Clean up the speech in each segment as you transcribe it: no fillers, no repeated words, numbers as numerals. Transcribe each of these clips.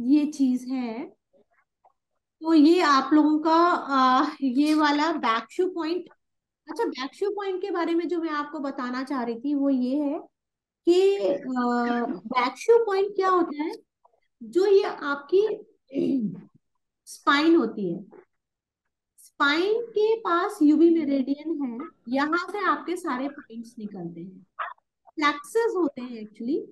ये चीज है। तो ये आप लोगों का ये वाला बैकशू पॉइंट। अच्छा, बैकशू पॉइंट के बारे में जो मैं आपको बताना चाह रही थी वो ये है कि बैकशू पॉइंट क्या होता है। जो ये आपकी स्पाइन होती है, स्पाइन के पास यूवी मेरिडियन है, यहाँ से आपके सारे पॉइंट्स निकलते हैं। फ्लैक्सेस होते हैं एक्चुअली।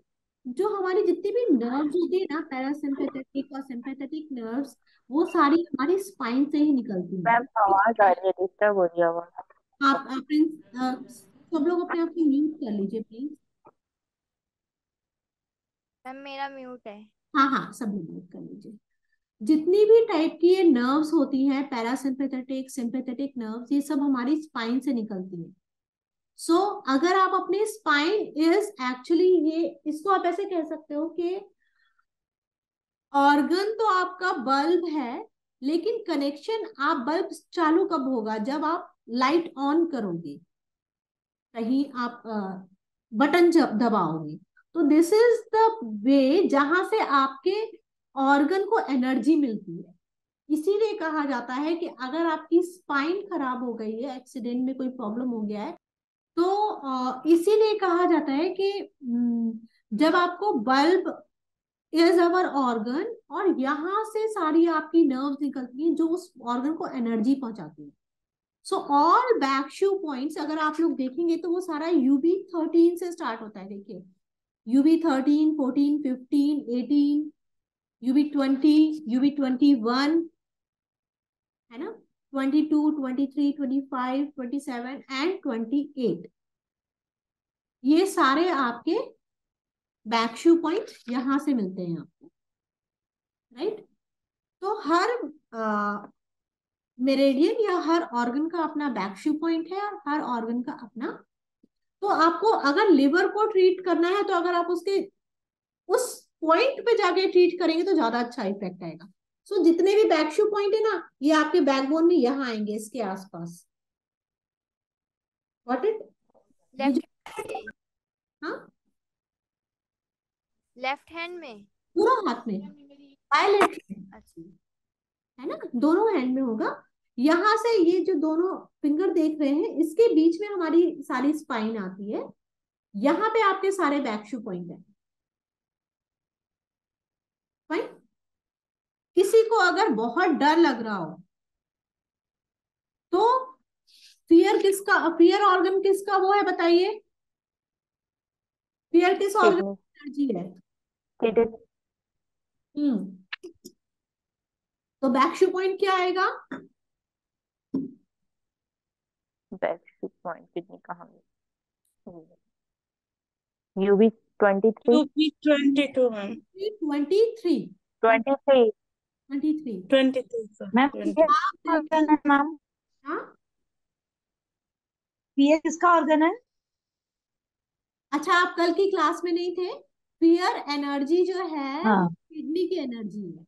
जो हमारी जितनी भी नर्व्स होती है ना, पैरासिम्पेथेटिक और सिंपैथेटिक नर्व्स, वो सारी हमारी स्पाइन से ही निकलती हैं। मैम आवाज आ रही है, डिस्टर्ब हो रही है आवाज। आप सब लोग अपने आप को म्यूट कर लीजिए प्लीज। मैम मेरा म्यूट है। हाँ हाँ, सब लोग म्यूट कर लीजिए। जितनी भी टाइप की ये नर्व्स होती हैं, पैरासिम्पेथेटिक सिंपैथेटिक नर्व्स, ये सब हमारी स्पाइन से निकलती हैं। सो अगर आप अपनी स्पाइन इज एक्चुअली, ये इसको आप ऐसे कह सकते हो कि ऑर्गन तो आपका बल्ब है, लेकिन कनेक्शन आप बल्ब चालू कब होगा, जब आप लाइट ऑन करोगे, कहीं आप बटन दबाओगे। तो दिस इज द वे जहां से आपके ऑर्गन को एनर्जी मिलती है। इसीलिए कहा जाता है कि अगर आपकी स्पाइन खराब हो गई है, एक्सीडेंट में कोई प्रॉब्लम हो गया है, तो इसीलिए कहा जाता है कि जब आपको बल्ब इज अवर ऑर्गन, और यहाँ से सारी आपकी नर्व्स निकलती हैं जो उस ऑर्गन को एनर्जी पहुंचाती है। सो ऑल बैकशू पॉइंट्स अगर आप लोग देखेंगे तो वो सारा UB13 से स्टार्ट होता है। देखिए, UB13, 14, 15, 18, UB20, UB21, है ना, 22, 23, 25, 27 एंड 28। ये सारे आपके बैकशू पॉइंट यहाँ से मिलते हैं आपको, राइट। तो हर मेरेडियन या हर ऑर्गन का अपना बैकशू पॉइंट है, और हर ऑर्गन का अपना। तो आपको अगर लिवर को ट्रीट करना है, तो अगर आप उसके उस पॉइंट पे जाके ट्रीट करेंगे तो ज्यादा अच्छा इफेक्ट आएगा। सो जितने भी बैकशू पॉइंट है ना, ये आपके बैकबोन में यहाँ आएंगे, इसके आसपास। Got it? लेफ्ट। हाँ, लेफ्ट हैंड में। पूरा हाथ में, बायलेटरल, अच्छा। है ना, दोनों हैंड में होगा। यहाँ से ये जो दोनों फिंगर देख रहे हैं, इसके बीच में हमारी सारी स्पाइन आती है। यहाँ पे आपके सारे बैकशू पॉइंट है। फाइन। किसी को अगर बहुत डर लग रहा हो, तो फियर ऑर्गन किसका वो है बताइए? फियर किस ऑर्गन किडनी। की एनर्जी है? किडनी। हम्म। तो बैकशू पॉइंट क्या आएगा? बैक पॉइंट किडनी कहाँ है? UB23। UB22 ma'am. 23। 23। 23। 23 sir, ma'am ये 23। आप ऑर्गन देखिए। है मैम? हाँ, ये किसका ऑर्गन है? अच्छा, आप कल की क्लास में नहीं थे? फियर एनर्जी जो है वो हाँ। किडनी की एनर्जी है।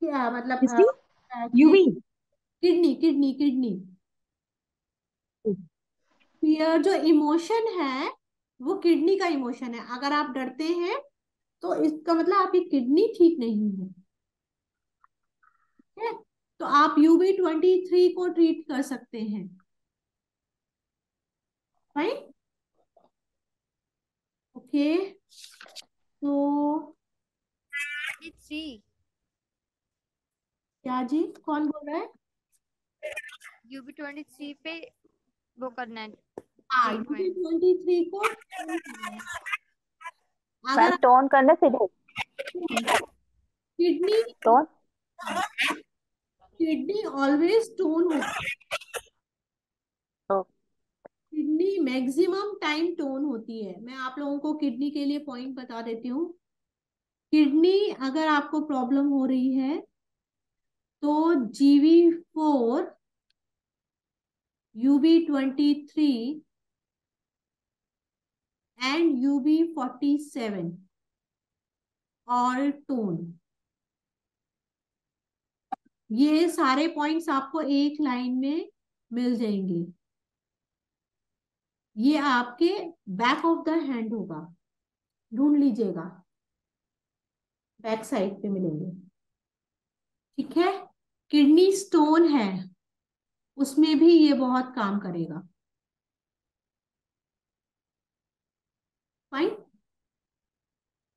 क्या मतलब किसकी? Kidney, UV. Kidney kidney kidney. Fear जो इमोशन है, वो किडनी का इमोशन है। अगर आप डरते हैं, तो इसका मतलब आपकी किडनी ठीक नहीं है। ठीक है? तो आप UB23 को ट्रीट कर सकते हैं। Right, okay. तो 23। क्या जी, कौन बोल रहा है? UB23 पे वो करना है हाँ, ट्रीटमेंट। UB23 को tone करना है। अगर मैम टोन करने सीधे। Kidney, tone. Kidney always tone होती है। तो किडनी मैक्सिमम टाइम टोन होती है। मैं आप लोगों को किडनी के लिए पॉइंट बता देती हूँ। किडनी अगर आपको प्रॉब्लम हो रही है, तो GV4, UB23 एंड UB47 और टोन, ये सारे पॉइंट्स आपको एक लाइन में मिल जाएंगे। ये आपके बैक ऑफ द हैंड होगा, ढूंढ लीजिएगा। बैक साइड पे मिलेंगे। ठीक है, किडनी स्टोन है, उसमें भी ये बहुत काम करेगा। फाइन।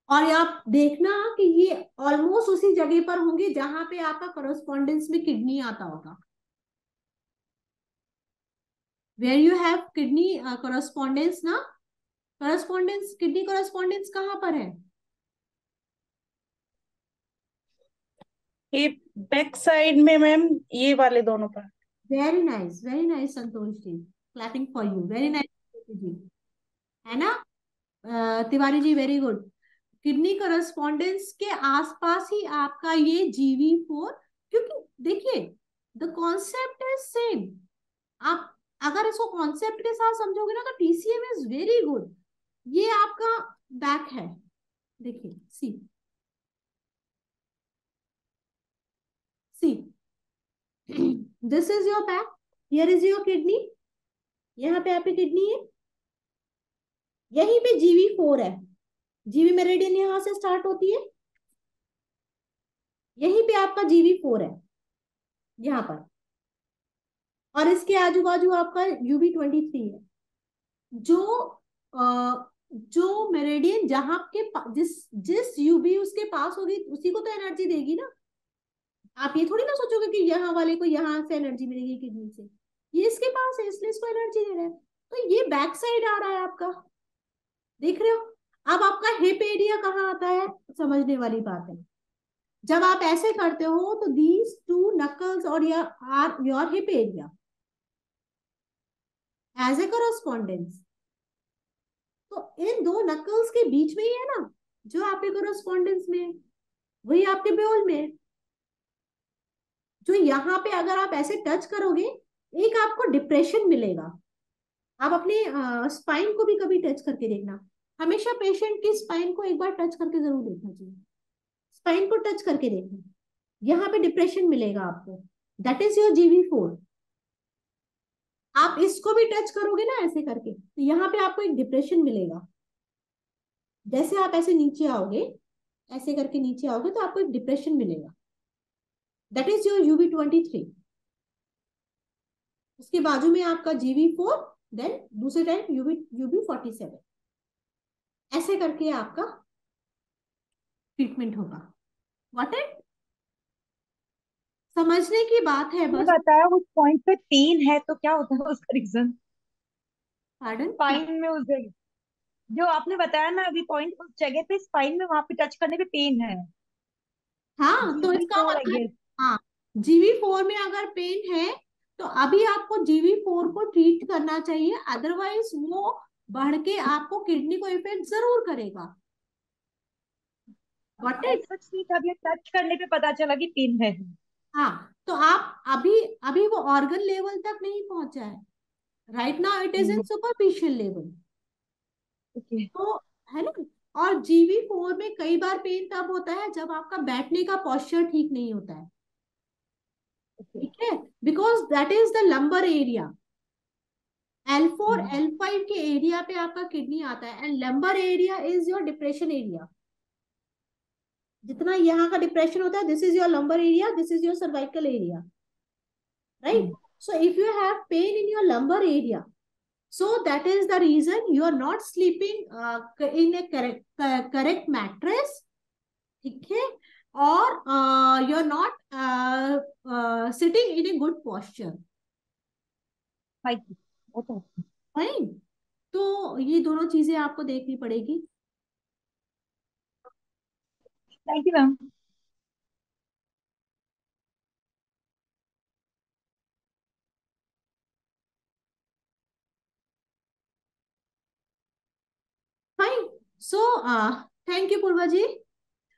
और आप देखना कि ये ऑलमोस्ट उसी जगह पर होंगे जहां पे आपका करस्पॉन्डेंस में किडनी आता होगा। Where you have kidney correspondence ना, करस्पॉन्डेंस, किडनी करस्पॉन्डेंस कहाँ पर है? ये बैक साइड में मैम, ये वाले दोनों पर। Very nice Santosh ji, clapping for you, very nice ji, है ना? Tiwari ji very good. Kidney correspondence के आसपास ही आपका ये GV4, क्योंकि देखिए द कॉन्सेप्ट इज सेम। आप अगर इसको कॉन्सेप्ट के साथ समझोगे ना तो TCM इज वेरी गुड। ये आपका बैक है, देखिए see see this is your back, here is your kidney, यहाँ पे आपकी किडनी है, यहीं पे GV4 है। जीवी मेरिडियन यहां से स्टार्ट होती है, यहीं पे आपका GV4 है यहाँ पर, और इसके आजू बाजू आपका UB23 है। जो जो मेरिडियन जहां के जिस जिस UB उसके पास होगी उसी को तो एनर्जी देगी ना। आप ये थोड़ी ना सोचोगे कि यहाँ वाले को यहाँ से एनर्जी मिलेगी किडनी से, ये इसके पास है इसलिए इसको एनर्जी दे रहा है। तो ये बैक साइड आ रहा है आपका, देख रहे हो? अब आपका हिप एरिया कहाँ आता है, समझने वाली बात है। जब आप ऐसे करते हो तो दीज टू नकल्स और are your hip area as a correspondence. तो इन दो नकल्स के बीच में ही है ना जो आपके कॉरेस्पॉन्डेंस में है, वही आपके ब्योल में है। जो यहाँ पे अगर आप ऐसे टच करोगे एक आपको डिप्रेशन मिलेगा। आप अपने स्पाइन को भी कभी टच करके देखना, हमेशा पेशेंट की स्पाइन को एक बार टच करके जरूर देखना चाहिए। स्पाइन को टच करके देखना, यहाँ पे डिप्रेशन मिलेगा आपको, दैट इज योर GV4। आप इसको भी टच करोगे ना ऐसे करके तो यहाँ पे आपको एक डिप्रेशन मिलेगा। जैसे आप ऐसे नीचे आओगे, ऐसे करके नीचे आओगे तो आपको एक डिप्रेशन मिलेगा, दैट इज योर UB23। उसके बाजू में आपका GV4, देन दूसरे टाइम UB47। ऐसे करके आपका ट्रीटमेंट होगा। व्हाट इट, समझने की बात है आपने बस। बताया उस पॉइंट पे पेन है तो क्या होता है उसका रीजन? पार्डन? स्पाइन में उस जगह, जो आपने बताया ना अभी पॉइंट, उस जगह पे स्पाइन में वहां पे टच करने पे पेन है। हाँ तो जीवी इसका फोर आई मतलब, गेस। हाँ GV4 में अगर पेन है तो अभी आपको GV4 को ट्रीट करना चाहिए, अदरवाइज वो बढ़ के आपको किडनी को इफेक्ट जरूर करेगा। व्हाट इट, ऐसा नहीं था, अभी टच करने पे पता चला कि पेन है। हाँ तो आप अभी अभी वो ऑर्गन लेवल तक नहीं पहुंचा है, right now it is in superficial level. Okay. तो है ना। और GV4 में कई बार पेन तब होता है जब आपका बैठने का पोस्चर ठीक नहीं होता है, ओके। ठीक है, because that is the lumbar area. L4 L5 के एरिया पे आपका किडनी आता है, and lumbar area is your depression area. जितना यहाँ का डिप्रेशन होता है, this is your lumbar area, this is your cervical area, right? So if you have pain in your lumbar area, so that is the reason you are not sleeping in a correct mattress, ठीक है, और you are not sitting in a good posture, वो तो fine. तो ये दोनों चीजें आपको देखनी पड़ेगी। Thank you ma'am. Fine. So thank you Purva ji.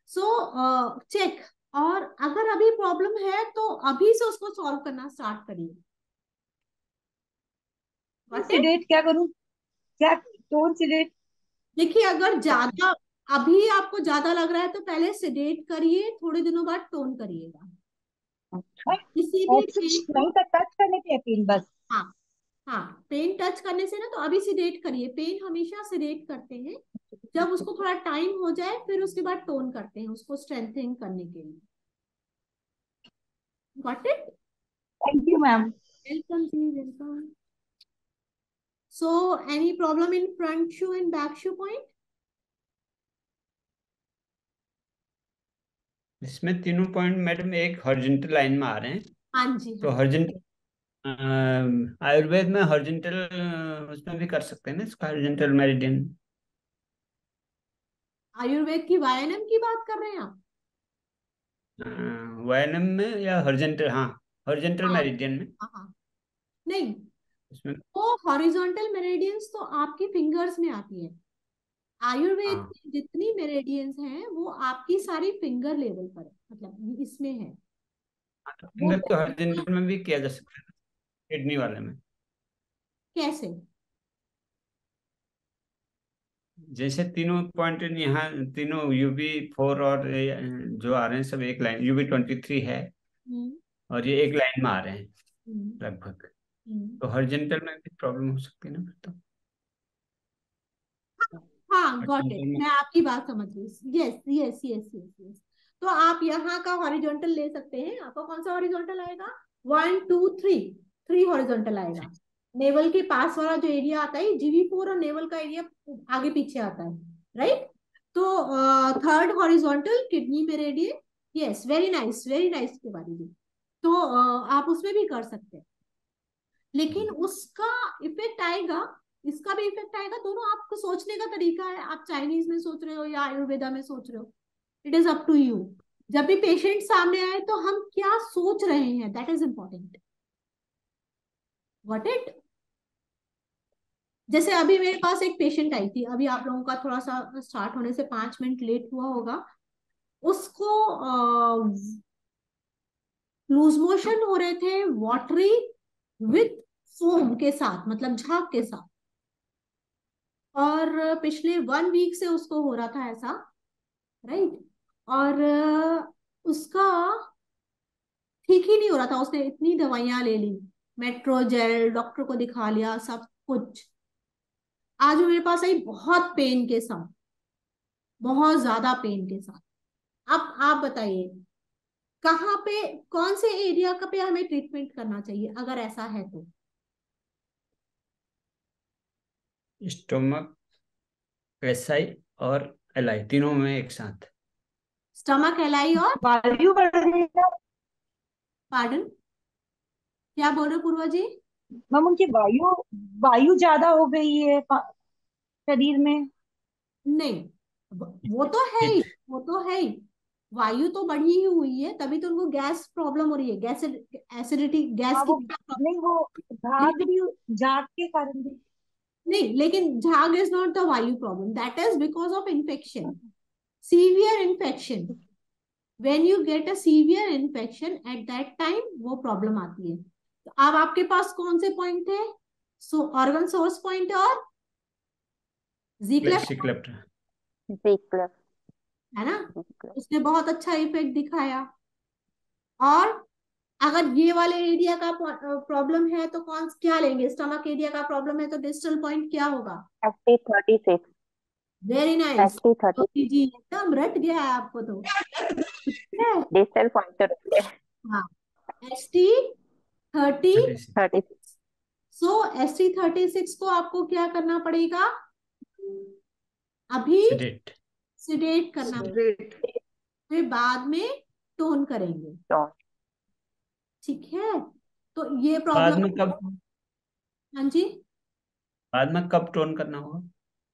So check, और अगर अभी प्रॉब्लम है तो अभी से उसको सॉल्व करना स्टार्ट करिए। Got it? सिडेट क्या करूं? क्या टोन सिडेट? देखिए अगर ज्यादा अभी आपको ज्यादा लग रहा है तो पहले सेडेट करिए, थोड़े दिनों बाद टोन करिएगा। किसी भी कुछ पेन को, नहीं था, टच करने पे पेन बस। हाँ हाँ, पेन टच करने से ना, तो अभी सिडेट करिए। पेन हमेशा सिडेट करते हैं, जब उसको थोड़ा टाइम हो जाए फिर उसके बाद टोन करते हैं उसको स्ट्रेंथनिंग करने के लिए। Got it? Thank you ma'am. Welcome जी, welcome. So any problem in front shoe and back shoe point? इसमें तीनों पॉइंट मैडम एक हॉरिजॉन्टल लाइन में आ रहे हैं, हाँ जी, तो हाँ। हॉरिजॉन्टल आयुर्वेद में हॉरिजॉन्टल उसमें भी कर सकते हैं ना इसका, हॉरिजॉन्टल मेरिडियन। आयुर्वेद की वायानम की बात कर रहे हैं आप? वायनम में या हॉरिजॉन्टल, हाँ हॉरिजॉन्टल हाँ, मेरिडियन में हाँ, हाँ। नहीं, उसमें। वो हॉरिजॉन्टल मेरेडियंस तो आपकी फिंगर्स में आती है। आयुर्वेद हाँ, की जितनी मेरेडियंस हैं वो आपकी सारी फिंगर लेवल पर है, मतलब ये इसमें है तो वो। फिंगर तो हॉरिजॉन्टल में भी किया जा सकता है, किडनी वाले में। कैसे? जैसे तीनों पॉइंट यहाँ, तीनों UB4 और जो आ रहे हैं सब एक लाइन, UB23 है हम्म, और ये एक लाइन में आ रहे हैं हम्म, लगभग, हम्म। तो हॉरिजॉन्टल में भी प्रॉब्लम हो सकती है ना फिर तो। हाँ, गॉट इट, हॉरिजॉन्टल में मैं आपकी बात समझ गई। Yes, yes, yes, yes, yes. तो आप यहाँ का हॉरिजॉन्टल ले सकते हैं। आपका कौन सा हॉरिजॉन्टल आएगा? 1 2 3, 3 हॉरिजॉन्टल आएगा। नेवल के पास वाला जो एरिया आता है, GV4 और नेवल का एरिया आगे पीछे आता है, राइट? तो third horizontal kidney Meridian. Yes, very nice, very nice के बारे में। तो आप उसमें भी कर सकते हैं, लेकिन उसका इफेक्ट आएगा, इसका भी इफेक्ट आएगा। दोनों आपको सोचने का तरीका है, आप चाइनीज में सोच रहे हो या आयुर्वेदा में सोच रहे हो, it is up to you. जब भी पेशेंट सामने आए तो हम क्या सोच रहे हैं, that is important. What it? जैसे अभी मेरे पास एक पेशेंट आई थी, अभी आप लोगों का थोड़ा सा स्टार्ट होने से 5 मिनट लेट हुआ होगा। उसको लूज मोशन हो रहे थे, वाटरी विथ फोम के साथ, मतलब झाग के साथ। और पिछले 1 वीक से उसको हो रहा था ऐसा, राइट? और उसका ठीक ही नहीं हो रहा था। उसने इतनी दवाइयां ले ली, मेट्रोजेल, डॉक्टर को दिखा लिया, सब कुछ। आज वो मेरे पास आई बहुत पेन के साथ, बहुत ज्यादा पेन के साथ। अब आप बताइए, कहाँ पे, कौन से एरिया का पे हमें ट्रीटमेंट करना चाहिए अगर ऐसा है तो? स्टोमक, SI और LI तीनों में एक साथ। स्टमक, एलआई और? वायु बढ़ रही है पार्डन, क्या बोल रहे हो पूर्वा जी? मैम, उनकी वायु वायु ज्यादा हो गई है शरीर में। नहीं, वो तो है ही, हिट। वो तो है ही। वायु तो बढ़ी ही हुई है, तभी तो उनको गैस प्रॉब्लम हो रही है, गैस एसिडिटी, गैस हाँ की वो, नहीं वो झाग लेकिन भी, झाग के कारण भी। नहीं, लेकिन झाग इज नॉट द वायु problem, that is because of infection, severe infection. When you get a severe infection at that time वो प्रॉब्लम आती है। तो अब आपके पास कौन से पॉइंट थे? सो ऑर्गन सोर्स पॉइंट और जीक्लेफ, सिक्लेप्ट। Zikler, है ना? Zikler. उसने बहुत अच्छा इफेक्ट दिखाया। और अगर ये वाले एरिया का प्रॉब्लम है तो कौन क्या लेंगे? स्टमक एरिया का प्रॉब्लम है तो डिस्टल पॉइंट क्या होगा? ST36, very nice. तो ST36, जी एकदम रट गया है आपको तो, ठीक है? distal pointer हाँ, ST30। 36. सो ST36 को आपको क्या करना पड़ेगा अभी? सिडेट। सिडेट करना पड़ेगा, ग्रेट। फिर बाद में टोन करेंगे, So, ठीक है? तो ये बाद प्रॉब्लम, में कब, हाँ जी, बाद में कब टोन करना होगा?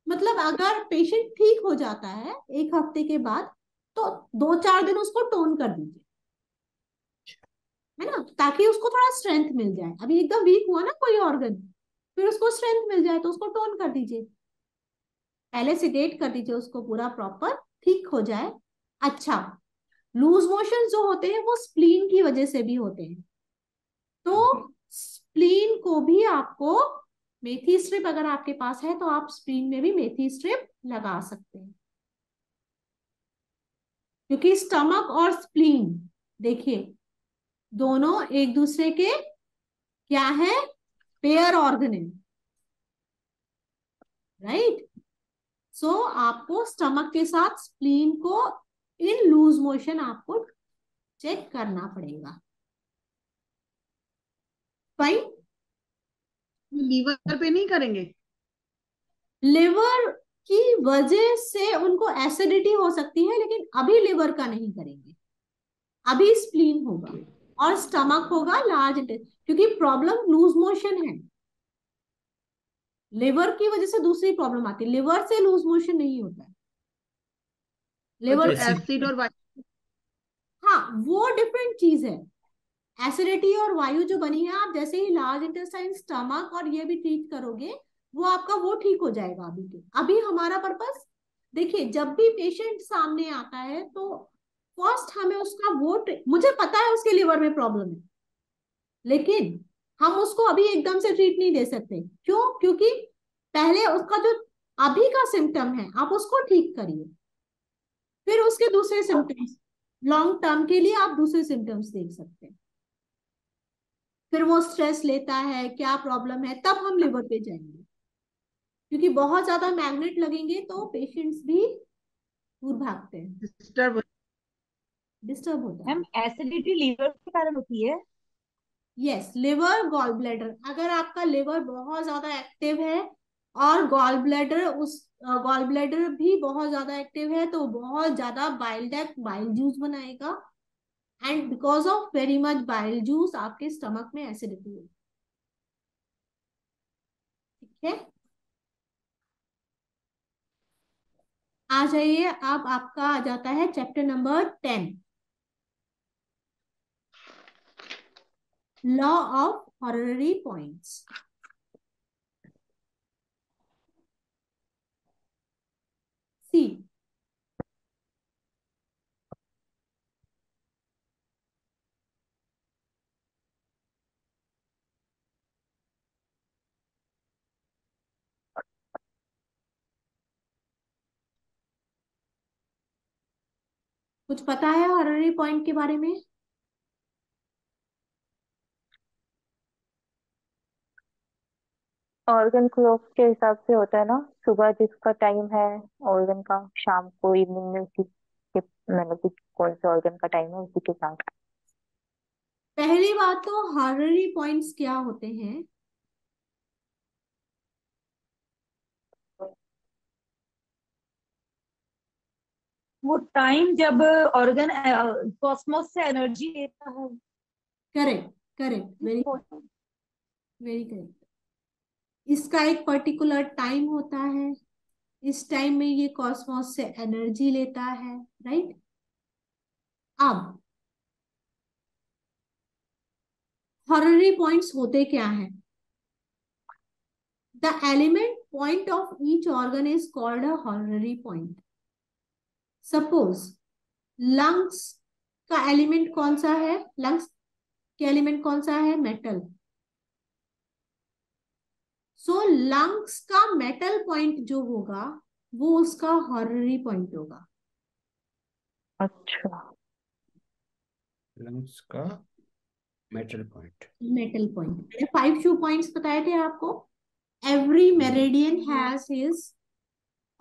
मतलब अगर पेशेंट ठीक हो जाता है 1 हफ्ते के बाद, तो 2 4 दिन उसको टोन कर दीजिए, है ना, ताकि उसको थोड़ा स्ट्रेंथ मिल जाए। अभी एकदम वीक हुआ ना कोई ऑर्गन, फिर उसको स्ट्रेंथ मिल जाए तो उसको टोन कर दीजिए। पहले सिडेट कर दीजिए उसको पूरा प्रॉपर, ठीक हो जाए। अच्छा, लूज मोशन जो होते हैं वो स्प्लीन की वजह से भी होते हैं, तो स्प्लीन को भी आपको मेथी स्ट्रिप, अगर आपके पास है तो आप स्प्लीन में भी मेथी स्ट्रिप लगा सकते हैं। क्योंकि स्टमक और स्प्लीन, देखिए, दोनों एक दूसरे के क्या है? पेयर ऑर्गन है, राइट। सो आपको स्टमक के साथ स्प्लीन को इन लूज मोशन आपको चेक करना पड़ेगा। फाइन। लीवर पे नहीं करेंगे? लिवर की वजह से उनको एसिडिटी हो सकती है, लेकिन अभी लिवर का नहीं करेंगे, अभी स्प्लीन होगा और स्टमक होगा, लार्ज इंटेस्टाइन, क्योंकि प्रॉब्लम लूज मोशन है। लिवर की वजह से दूसरी प्रॉब्लम आती है, लिवर से लूज मोशन नहीं होता है। लिवर, एसिड और वायु? हाँ वो डिफरेंट चीज है। एसिडिटी और वायु जो बनी है, आप जैसे ही लार्ज इंटेस्टाइन, स्टमक और ये भी ट्रीट करोगे, वो आपका वो ठीक हो जाएगा। अभी हमारा पर्पस देखिए, जब भी पेशेंट सामने आता है तो फर्स्ट हमें उसका मुझे पता है उसके लिवर में प्रॉब्लम है, लेकिन हम उसको अभी एकदम से ट्रीट नहीं दे सकते। क्यों? क्योंकि पहले उसका जो अभी का सिम्टम है आप उसको ठीक करिए, फिर उसके दूसरे सिम्टम्स, लॉन्ग टर्म के लिए आप दूसरे सिम्टम्स देख सकते हैं। फिर वो स्ट्रेस लेता है, क्या प्रॉब्लम है, तब हम लिवर पे जाएंगे, क्योंकि बहुत ज्यादा मैग्नेट लगेंगे तो पेशेंट्स भी दूर भागते हैं, डिस्टर्ब होता है। मैम एसिडिटी लीवर के कारण होती है? यस, लिवर, गॉल ब्लैडर, अगर आपका लिवर बहुत ज्यादा एक्टिव है और गॉल ब्लैडर भी बहुत ज्यादा एक्टिव है, तो बहुत ज्यादा बाइल डक्ट बाइल जूस बनाएगा, and because of very much bile juice आपके स्टमक में एसिडिटी होगी। ठीक है, आ जाइए। अब आपका आ जाता है chapter number 10, law of horary points. See, कुछ पता है हॉररी पॉइंट के बारे में? ऑर्गन क्लॉक के हिसाब से होता है ना, सुबह जिसका टाइम है ऑर्गन का, शाम को इवनिंग में उसी के, मतलब कि कौन से ऑर्गन का टाइम है उसी के साथ। पहली बात तो हॉररी पॉइंट्स क्या होते हैं? वो टाइम जब ऑर्गन कॉस्मोस से एनर्जी लेता है। Correct, correct, very very correct. इसका एक पर्टिकुलर टाइम होता है, इस टाइम में ये कॉस्मोस से एनर्जी लेता है, राइट। अब हॉररी पॉइंट्स होते क्या हैं? The element point of each organ is called a horary point. Suppose lungs का एलिमेंट कौन सा है? लंग्स के एलिमेंट कौन सा है? मेटल। सो लंग्स का मेटल पॉइंट जो होगा वो उसका हॉररी पॉइंट होगा। अच्छा, लंग्स का मेटल पॉइंट। मेटल पॉइंट, मैंने 5 शू पॉइंट्स बताए थे आपको। Every meridian has his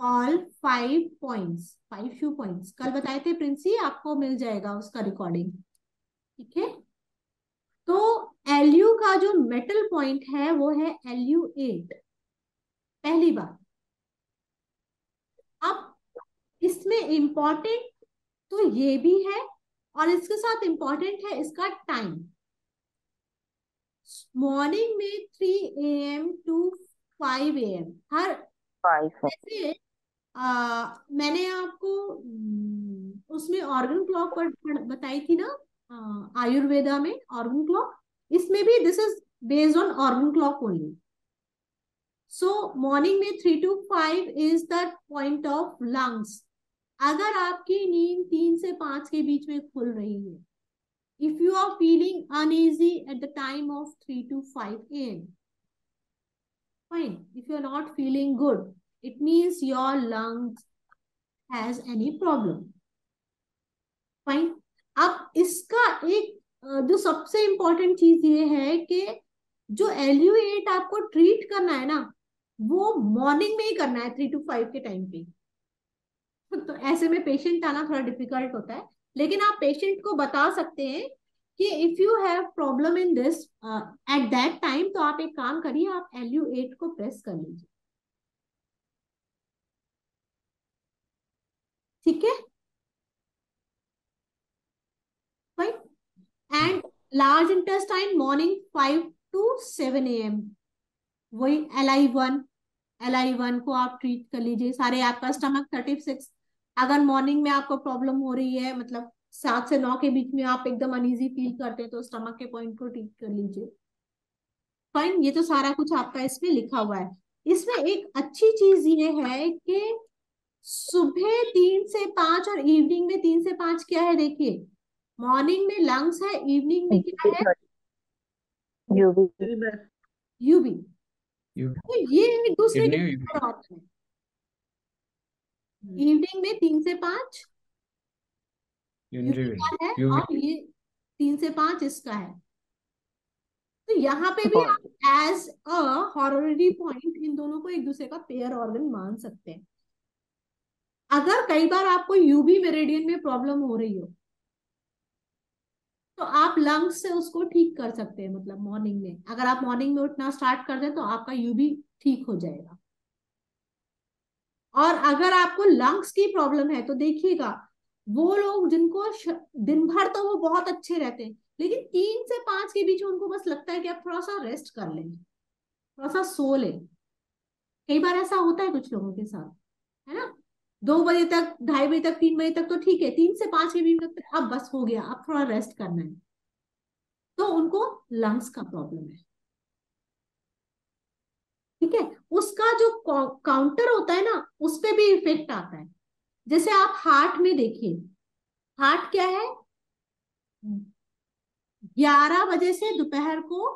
all 5 points, 5 shoe points कल बताए थे प्रिंसी, आपको मिल जाएगा उसका रिकॉर्डिंग। ठीक है, तो एलयू का जो मेटल पॉइंट है वो है LU8, पहली बात। अब इसमें इंपॉर्टेंट तो ये भी है, और इसके साथ इंपॉर्टेंट है इसका टाइम। मॉर्निंग में 3 AM टू 5 AM, हर 5 है। जैसे मैंने आपको उसमें ऑर्गन क्लॉक पर बताई थी ना, आयुर्वेदा में ऑर्गन क्लॉक, इसमें भी this is based on organ clock only. So morning में 3 to 5 is the point of lungs. अगर आपकी नींद 3 से 5 के बीच में खुल रही है, if you are feeling uneasy at the time of 3 to 5 AM, fine. If you are not feeling good, it means your lungs has any problem. Fine. अब इसका एक जो सबसे इंपॉर्टेंट चीज ये है कि जो LU8 आपको ट्रीट करना है ना, वो मॉर्निंग में ही करना है 3 to 5 के टाइम पे। तो ऐसे में पेशेंट आना थोड़ा डिफिकल्ट होता है, लेकिन आप पेशेंट को बता सकते हैं कि if you have problem in this eight that time, तो आप एक काम करिए, आप LU8 को प्रेस कर लीजिए। ठीक है भाई। And large intestine morning 5 to 7 AM, वही LI1 को आप ट्रीट कर लीजिए सारे। आपका स्टमक 36, अगर मॉर्निंग में आपको प्रॉब्लम हो रही है, मतलब 7 से 9 के बीच में आप एकदम अनईजी फील करते हैं, तो स्टमक के पॉइंट को ट्रीट कर लीजिए। फाइन, ये तो सारा कुछ आपका इसमें लिखा हुआ है। इसमें एक अच्छी चीज ये है कि सुबह 3 से 5 और इवनिंग में 3 से 5 क्या है, देखिए मॉर्निंग में लंग्स है, इवनिंग में क्या है, यूवी। यूबी। यू तो ये एक दूसरे के इवनिंग बराबर होते हैं। इवनिंग में 3 से 5 यूबी का है, यूवी और ये 3 से 5 इसका है। तो यहाँ पे भी आप as a horary point in दोनों को एक दूसरे का पेयर ऑर्गन मान सकते हैं। अगर कई बार आपको यूबी मेरिडियन में प्रॉब्लम हो रही हो, तो आप लंग्स से उसको ठीक कर सकते हैं। मतलब मॉर्निंग में, अगर आप मॉर्निंग में उठना स्टार्ट कर दें, तो आपका यूबी ठीक हो जाएगा। और अगर आपको लंग्स की प्रॉब्लम है, तो देखिएगा वो लोग जिनको दिन भर तो वो बहुत अच्छे रहते हैं, लेकिन 3 से 5 के बीच में उनको बस लगता है कि आप थोड़ा सा रेस्ट कर लें, थोड़ा सा सो लें। कई बार ऐसा होता है कुछ लोगों के साथ, है ना। 2 बजे तक, 2:30 बजे तक, 3 बजे तक तो ठीक है, 3 से 5 के बीच में लगता है अब बस हो गया, अब थोड़ा रेस्ट करना है, तो उनको लंग्स का प्रॉब्लम है। ठीक है, उसका जो काउंटर होता है ना, उस पर भी इफेक्ट आता है। जैसे आप हार्ट में देखिए, हार्ट क्या है, 11 बजे से दोपहर को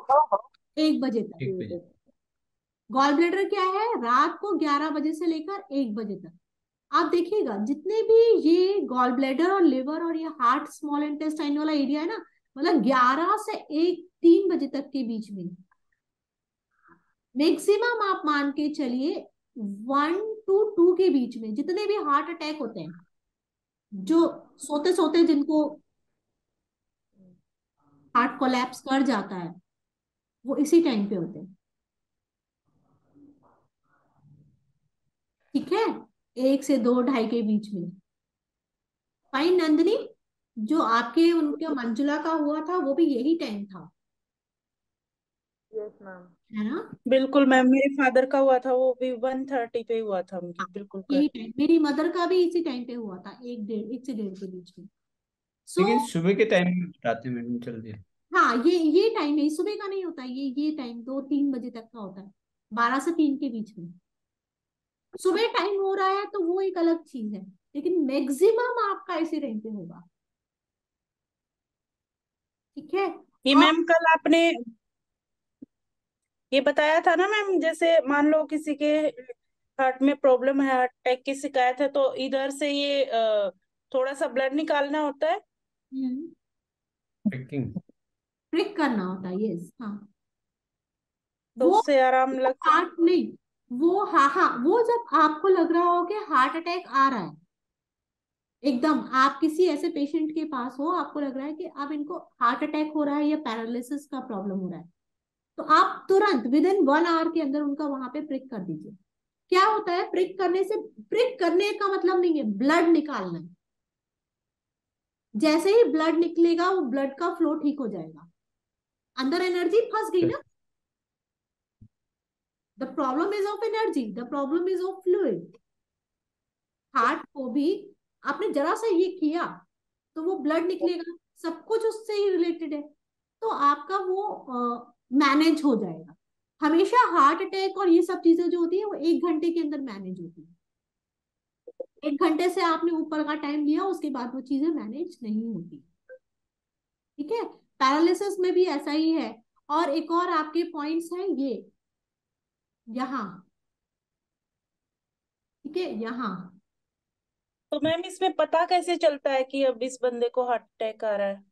1 बजे तक। 1 बजे। गॉल ब्लैडर क्या है, रात को 11 बजे से लेकर 1 बजे तक। आप देखिएगा जितने भी ये गॉल ब्लैडर और लिवर और ये हार्ट स्मॉल इंटेस्टाइन वाला एरिया है ना, मतलब 11 से 3 बजे तक के बीच में मैक्सिमम आप मान के चलिए 1 to 2 के बीच में जितने भी हार्ट अटैक होते हैं, जो सोते सोते जिनको हार्ट कोलैप्स कर जाता है, वो इसी टाइम पे होते हैं। ठीक है, 1 से 2, 2:30 के बीच में। फाइन नंदिनी, जो आपके उनके मंजुला का हुआ था, वो भी यही टाइम था, यस मैम। है ना। बिल्कुल मैम, मेरे फादर का हुआ था, वो भी 1:30 पे हुआ था उनकी, बिल्कुल यही कर। टाइम मेरी मदर का भी इसी टाइम पे हुआ था, 1 से 1:30 के बीच में। सो लेकिन सुबह के टाइम में बताते हैं मैडम, जल्दी। हाँ, ये टाइम है, सुबह का नहीं होता, ये टाइम 2-3 बजे तक का होता है, 12 से 3 के बीच में। सुबह टाइम हो रहा है तो वो एक अलग चीज है, लेकिन मैक्सिमम आपका इसी टाइम पे होगा। ठीक है। ये और मैम कल आपने ये बताया था ना मैम, जैसे मान लो किसी के हार्ट में प्रॉब्लम है, हार्ट अटैक की शिकायत है, तो इधर से ये थोड़ा सा ब्लड निकालना होता है, प्रिकिंग। प्रिक करना होता है, यस हाँ। तो वो उससे आराम लग सकता हार्ट नहीं, वो हाँ हाँ, वो जब आपको लग रहा हो कि हार्ट अटैक आ रहा है, एकदम आप किसी ऐसे पेशेंट के पास हो, आपको लग रहा है कि अब इनको हार्ट अटैक हो रहा है या पैरालिसिस का प्रॉब्लम हो रहा है, तो आप तुरंत विद इन 1 आवर के अंदर उनका वहां पे प्रिक कर दीजिए। क्या होता है प्रिक करने से, प्रिक करने का मतलब नहीं है ब्लड निकालना है। जैसे ही ब्लड निकलेगा, वो ब्लड का फ्लो ठीक हो जाएगा, अंदर एनर्जी फंस गई ना। The problem is of energy, the problem is of fluid. Heart को भी आपने जरा सा ये किया, तो वो ब्लड निकलेगा, सब कुछ उससे ही रिलेटेड है, तो आपका वो मैनेज हो जाएगा। हमेशा हार्ट अटैक और ये सब चीजें जो होती है, वो 1 घंटे के अंदर मैनेज होती है। 1 घंटे से आपने ऊपर का टाइम लिया, उसके बाद वो चीजें मैनेज नहीं होती। ठीक है, पैरालिसिस में भी ऐसा ही है। और एक और आपके पॉइंट्स हैं ये यहाँ, ठीक है यहाँ। तो मैम इसमें पता कैसे चलता है कि अब इस बंदे को हार्ट अटैक आ रहा है?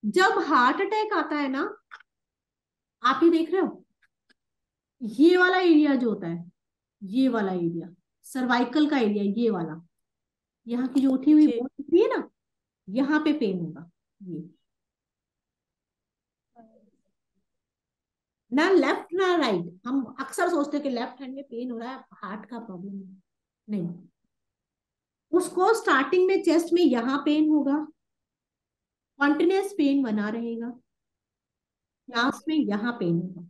जब हार्ट अटैक आता है ना, आप ही देख रहे हो, ये वाला एरिया जो होता है, ये वाला एरिया सर्वाइकल का एरिया, ये वाला, यहाँ की जो उठी हुई जी बोन दिख रही है ना, यहाँ पे पेन होगा। ये ना लेफ्ट ना राइट, हम अक्सर सोचते हैं कि लेफ्ट हैंड में पेन हो रहा है, हार्ट का प्रॉब्लम है, नहीं। उसको स्टार्टिंग में चेस्ट में यहाँ पेन होगा, कॉन्टिन्यूस पेन बना रहेगा, लास्ट में यहाँ पेन होगा।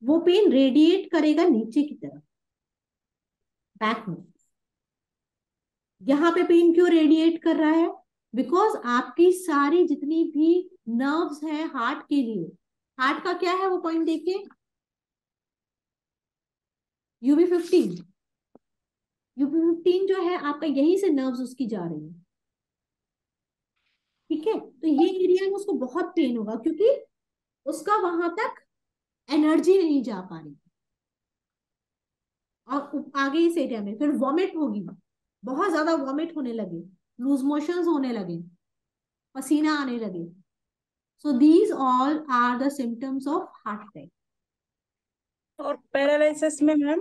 वो पेन रेडिएट करेगा नीचे की तरफ, बैक में। यहाँ पे पेन क्यों रेडिएट कर रहा है? बिकॉज आपकी सारी जितनी भी नर्व्स है हार्ट के लिए, हार्ट का क्या है वो पॉइंट देखिए, UB15। UB15 जो है आपका, यहीं से नर्व्स उसकी जा रही है, ठीक है। तो ये एरिया में उसको बहुत पेन होगा, क्योंकि उसका वहां तक एनर्जी नहीं जा पा रही। और आगे इस एरिया में फिर वॉमिट होगी, बहुत ज्यादा वॉमिट होने लगे, लूज मोशंस होने लगे, पसीना आने लगे। So these all are the symptoms of heart attack. और पैरालिसिस में मैम?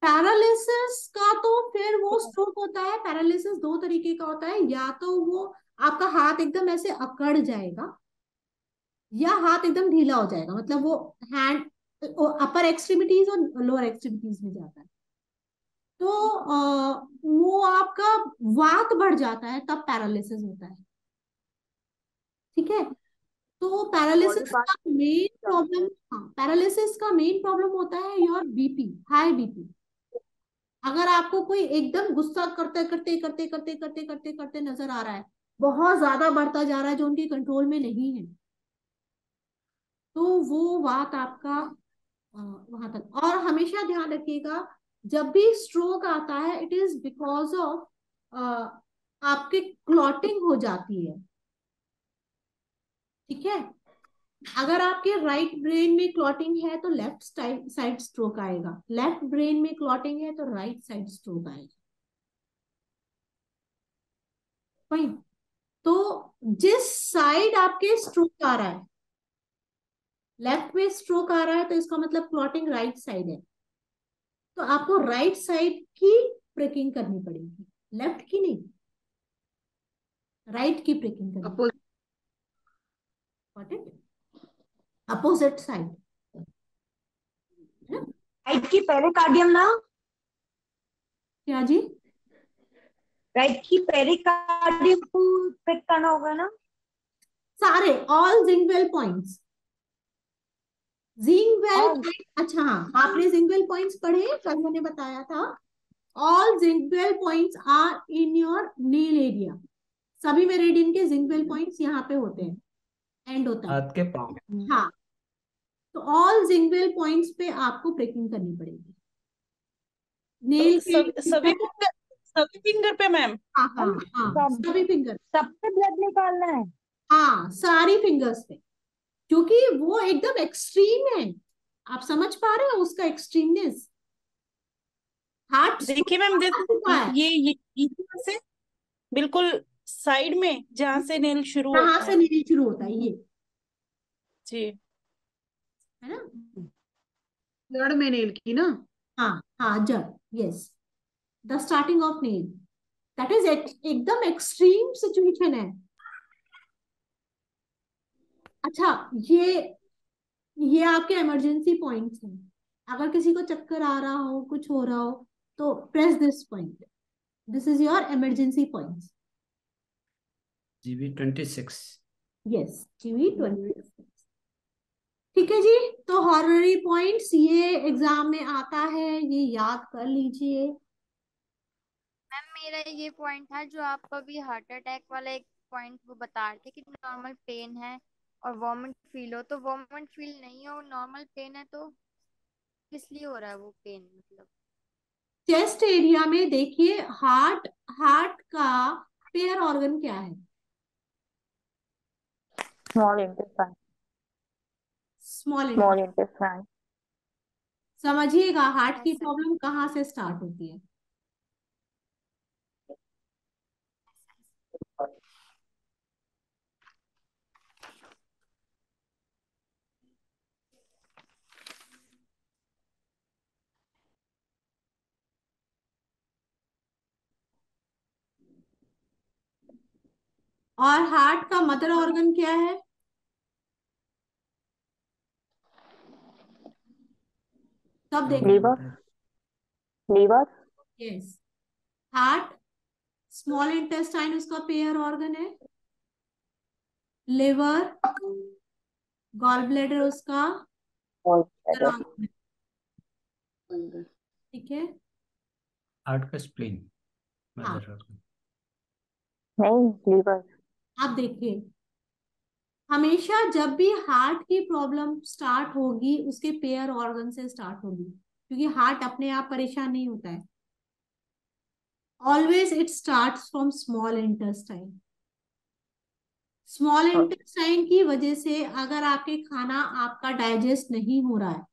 पैरालिसिस का तो फिर वो स्ट्रोक होता है। पैरालिसिस दो तरीके का होता है, या तो वो आपका हाथ एकदम ऐसे अकड़ जाएगा, या हाथ एकदम ढीला हो जाएगा, मतलब वो हैंड अपर एक्सट्रीमिटीज और लोअर एक्सट्रीमिटीज में जाता है। तो वो आपका वात बढ़ जाता है, तब पैरालिसिस होता है, ठीक है। तो पैरालिसिस का मेन प्रॉब्लम, हाँ, पैरालिसिस का मेन प्रॉब्लम होता है योर बीपी, हाई बीपी। अगर आपको कोई एकदम गुस्सा करते करते करते करते करते करते करते नजर आ रहा है, बहुत ज्यादा बढ़ता जा रहा है, जो उनके कंट्रोल में नहीं है, तो वो बात आपका वहां तक। और हमेशा ध्यान रखिएगा, जब भी स्ट्रोक आता है, इट इज बिकॉज ऑफ आपके क्लॉटिंग हो जाती है, ठीक है। अगर आपके राइट ब्रेन में क्लॉटिंग है तो लेफ्ट साइड स्ट्रोक आएगा, लेफ्ट ब्रेन में क्लॉटिंग है तो राइट साइड स्ट्रोक आएगा। वही, तो जिस साइड आपके स्ट्रोक आ रहा है, लेफ्ट में स्ट्रोक आ रहा है, तो इसका मतलब क्लॉटिंग राइट साइड है, तो आपको राइट साइड की प्रिकिंग करनी पड़ेगी, लेफ्ट की नहीं, राइट की प्रिकिंग करनी, अपोजिट साइड, है ना। राइट की पेरिकार्डियम ना? क्या जी? राइट की पेरिकार्डियम को पिक करना होगा ना? सारे, ऑल जिंगवेल पॉइंट्स, जिंगवेल और पॉइंट। अच्छा हाँ, आपने जिंगवेल पॉइंट्स पढ़े, कल मैंने बताया था। All jing well points are in your nail area. सभी मेरिडियन के जिंगवेल पॉइंट्स यहाँ पे होते हैं, एंड होता है। हाथ के पाँव। हाँ, तो ऑल जिंगवेल पॉइंट्स पे आपको प्रेकिंग करनी पड़ेगी, तो नेल के। सभी फिंगर पे मैम? हाँ हाँ हाँ, सब सभी फिंगर, सबसे ब्लड निकालना है? हाँ सारी फिंगर्स पे, क्योंकि वो एकदम एक्सट्रीम है। आप समझ पा रहे हो उसका एक्सट्रीमनेस? हार्ट देखिए मैम, चुका जैसे है, ये यहाँ से बिल्कुल साइड में जहाँ से नेल शुरू कहाँ होता से है। नीचे शुरू होता है ये, जी है ना। जड़ में नेल की ना? हाँ हाँ, जब, yes, the starting of nail, that is एकदम एक्सट्रीम सिचुएशन है। अच्छा, ये आपके इमरजेंसी पॉइंट्स हैं। अगर किसी को चक्कर आ रहा हो, कुछ हो रहा हो, तो press this point, this is your emergency points. GB26। Yes, GB26। ठीक है जी। तो हॉररी पॉइंट्स ये एग्जाम में आता है, ये याद कर लीजिए। मैम मेरा ये पॉइंट था जो आपको अभी हार्ट अटैक वाला एक पॉइंट वो बता रहे थे कि नॉर्मल पेन है और वॉमिट फील हो, तो वॉमिट फील नहीं हो, नॉर्मल पेन है, तो किस लिए हो रहा है वो पेन मतलब? चेस्ट एरिया में देखिए, हार्ट हार्ट का पेयर ऑर्गन क्या है? Small intestine. Small small intestine. Intestine. समझिएगा, हार्ट की ऐसा प्रॉब्लम कहाँ से स्टार्ट होती है? और हार्ट का मदर ऑर्गन क्या है? सब देखना। Liver. Liver. Yes. Heart, small intestine उसका पेयर ऑर्गन है। लिवर, गॉल ब्लैडर उसका और पेयर ऑर्गन है। ठीक है। हार्ट का स्प्लीन हाँ, मदर ऑर्गन। नहीं, लीवर। आप देखिए, हमेशा जब भी हार्ट की प्रॉब्लम स्टार्ट होगी उसके पेयर ऑर्गन से स्टार्ट होगी, क्योंकि हार्ट अपने आप परेशान नहीं होता है। Always it starts from small intestine. Small intestine की वजह से अगर आपके खाना आपका डाइजेस्ट नहीं हो रहा है,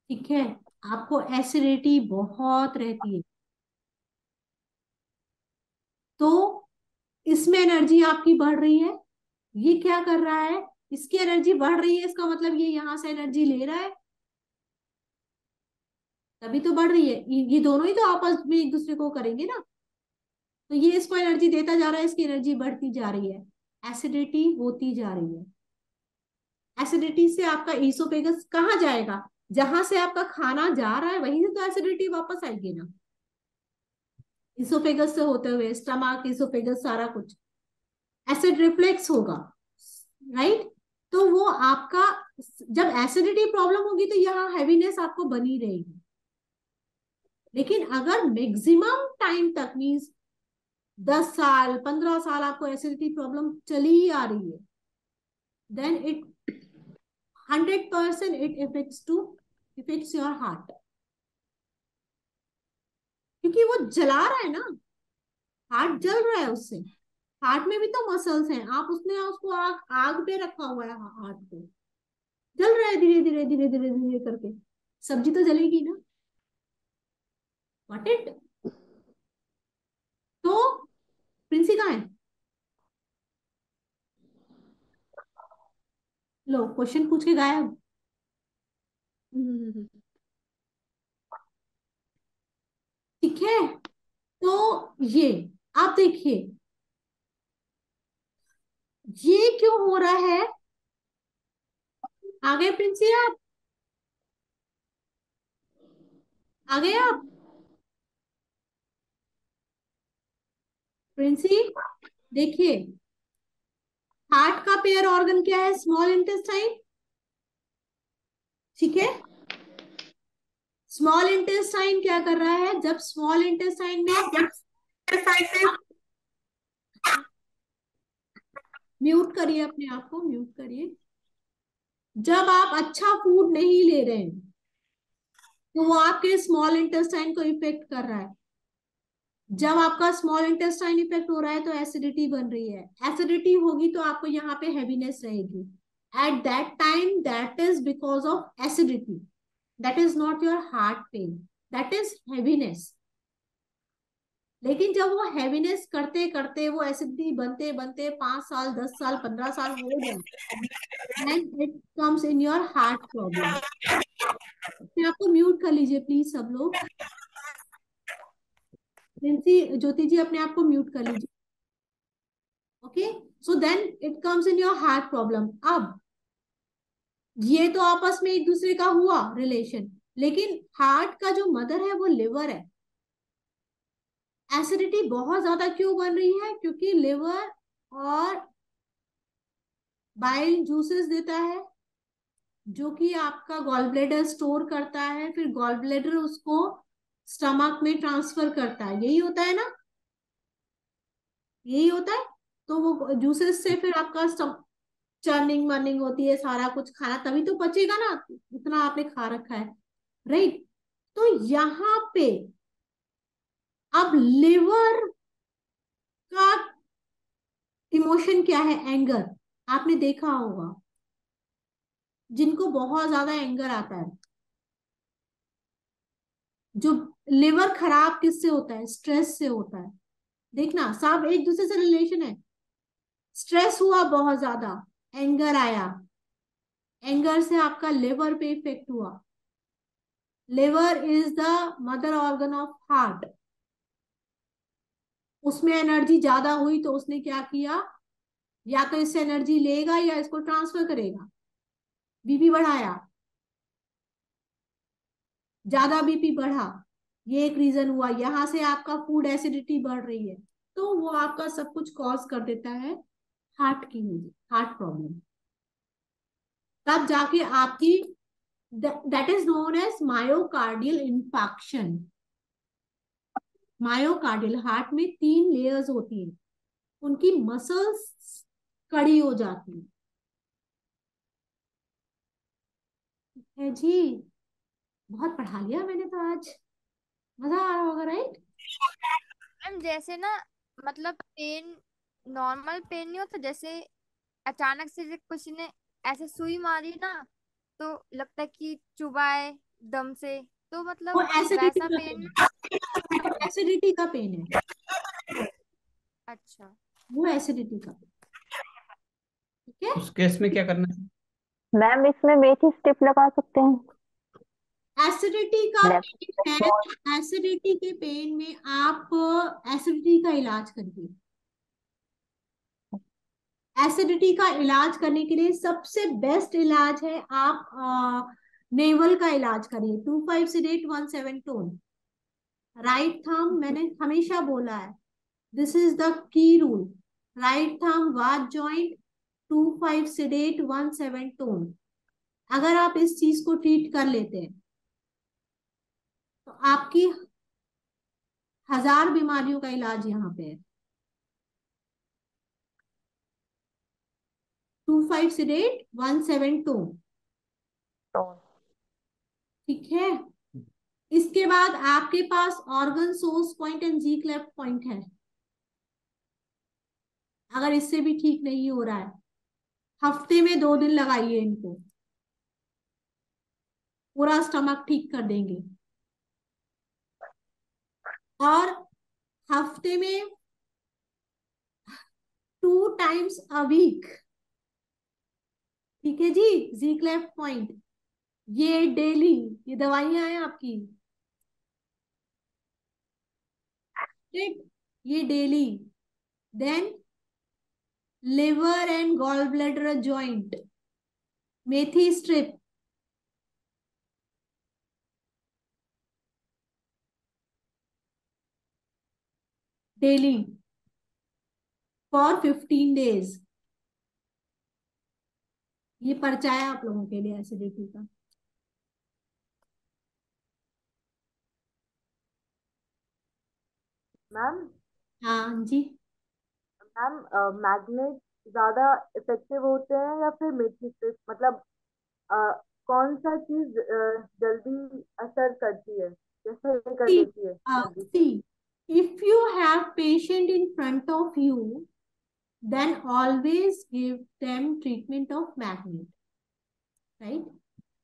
ठीक है, आपको एसिडिटी बहुत रहती है, तो इसमें एनर्जी आपकी बढ़ रही है। ये क्या कर रहा है? इसकी एनर्जी बढ़ रही है, इसका मतलब ये यहां से एनर्जी ले रहा है, तभी तो बढ़ रही है। ये दोनों ही तो आपस में एक दूसरे को करेंगे ना। तो ये इसको एनर्जी देता जा रहा है, इसकी एनर्जी बढ़ती जा रही है, एसिडिटी होती जा रही है। एसिडिटी से आपका ईसोफेगस कहाँ जाएगा? जहां से आपका खाना जा रहा है वहीं से तो एसिडिटी वापस आएगी ना। ईसोफेगस से होते हुए स्टमक, ईसोफेगस, सारा कुछ एसिड रिफ्लेक्स होगा, राइट। तो वो आपका, जब एसिडिटी प्रॉब्लम होगी तो यहाँ हैवीनेस आपको बनी रहेगी। लेकिन अगर मैक्सिमम टाइम तक, मीन्स 10 साल 15 साल आपको एसिडिटी प्रॉब्लम चली ही आ रही है, then it 100% it effects your heart, क्योंकि वो जला रहा है ना, हार्ट जल रहा है उससे। हार्ट में भी तो मसल्स हैं, आप उसने उसको आग आग पे रखा हुआ है, हार्ट पे जल रहा है धीरे धीरे धीरे धीरे धीरे करके, सब्जी तो जलेगी ना। What it. तो प्रिंसी कहाँ है? लो, क्वेश्चन पूछ के गायब। ठीक है, तो ये आप देखिए, ये क्यों हो रहा है? आ गए प्रिंसी आप? आ गए आप प्रिंसी? देखिए, हार्ट का पेयर ऑर्गन क्या है? स्मॉल इंटेस्टाइन, ठीक है। स्मॉल इंटेस्टाइन क्या कर रहा है? जब स्मॉल इंटेस्टाइन में, म्यूट करिए अपने आप को, म्यूट करिए। जब आप अच्छा फूड नहीं ले रहे हैं तो वो आपके स्मॉल इंटेस्टाइन को इफेक्ट कर रहा है। जब आपका स्मॉल इंटेस्टाइन इफेक्ट हो रहा है तो एसिडिटी बन रही है। एसिडिटी होगी तो आपको यहाँ पे हैवीनेस रहेगी। Eight that time that is because of acidity, that is not your heart pen, that is heaviness. लेकिन जब वो हैवीनेस करते करते वो एसिडिटी बनते बनते 5 साल 10 साल 15 साल हो जाए, then it comes in your heart problem। अपने आपको म्यूट कर लीजिए प्लीज सब लोग। प्रिंसी, ज्योति जी, अपने आप को म्यूट कर लीजिए। Okay, so then it comes in your heart problem. अब ये तो आपस में एक दूसरे का हुआ रिलेशन, लेकिन हार्ट का जो मदर है वो लिवर है। एसिडिटी बहुत ज्यादा क्यों बन रही है? क्योंकि लिवर और बाइल जूसेस देता है, जो कि आपका गॉल ब्लैडर स्टोर करता है, फिर गॉल ब्लैडर उसको स्टमक में ट्रांसफर करता है। यही होता है ना, यही होता है। तो वो जूसेस से फिर आपका चर्निंग वर्निंग होती है, सारा कुछ खाना तभी तो पचेगा ना, इतना आपने खा रखा है, राइट। तो यहाँ पे अब लिवर का इमोशन क्या है? एंगर। आपने देखा होगा जिनको बहुत ज्यादा एंगर आता है, जो लिवर खराब किससे होता है? स्ट्रेस से होता है। देखना, सब एक दूसरे से रिलेशन है। स्ट्रेस हुआ बहुत ज्यादा, एंगर आया, एंगर से आपका लिवर पे इफेक्ट हुआ। Liver is the mother organ of heart. उसमें एनर्जी ज्यादा हुई तो उसने क्या किया, या तो इससे एनर्जी लेगा या इसको ट्रांसफर करेगा, बीपी बढ़ाया, ज्यादा बीपी बढ़ा, ये एक रीजन हुआ। यहां से आपका फूड एसिडिटी बढ़ रही है, तो वो आपका सब कुछ कॉज कर देता है हार्ट की, हार्ट प्रॉब्लम। तब जाके आपकी, that is known as myocardial infarction. Myocardial, heart में 3 लेयर्स होती हैं, उनकी मसल्स कड़ी हो जाती है जी। बहुत पढ़ा लिया मैंने तो आज, मजा आ रहा होगा, राइट? मैम जैसे ना, मतलब पेन नॉर्मल पेन नहीं होता, जैसे अचानक से कुछ ने ऐसे सुई मारी ना, तो लगता है कि चुभाए दम से, तो वो मतलब एसिडिटी वैसा का पेन। पेन है, एसिडिटी का पेन है, अच्छा। वो एसिडिटी का पेन। ठीक है। उस केस में क्या करना है? मैम इसमें मेथी स्टिप लगा सकते हैं। एसिडिटी का लेफ्ट पेन है, एसिडिटी के पेन में आप एसिडिटी का इलाज करिए। एसिडिटी का इलाज करने के लिए सबसे बेस्ट इलाज है, आप नेवल का इलाज करिए। 2,5 सिडेट 1,7 टोन, राइट थंब। मैंने हमेशा बोला है, this is the key rule, right thumb was joint, 2,5 सिडेट 1,7 tone. अगर आप इस चीज को ट्रीट कर लेते हैं तो आपकी 1,000 बीमारियों का इलाज यहाँ पे है। 2,5 सिडेट 1,7 टोन, ठीक है। इसके बाद आपके पास organ source point and ji cleft point है। अगर इससे भी ठीक नहीं हो रहा है, हफ्ते में 2 दिन लगाइए इनको, पूरा स्टमक ठीक कर देंगे। और हफ्ते में 2 टाइम्स अ वीक, ठीक है जी, जी क्लेफ्ट पॉइंट, ये डेली, ये दवाइयां हैं आपकी, ठीक, ये daily. Then liver and gall bladder joint, methi strip, daily for 15 days. ये पर्चा है आप लोगों के लिए एसिडिटी का। मैम हाँ जी। मैम मैग्नेट ज्यादा इफेक्टिव होते हैं या फिर मेथी स्टिक, मतलब अ, कौन सा चीज जल्दी असर करती है, जैसे ये कर See, देती है जल्दी से? see, if you have patient in front of you, then always give them treatment of magnet, right?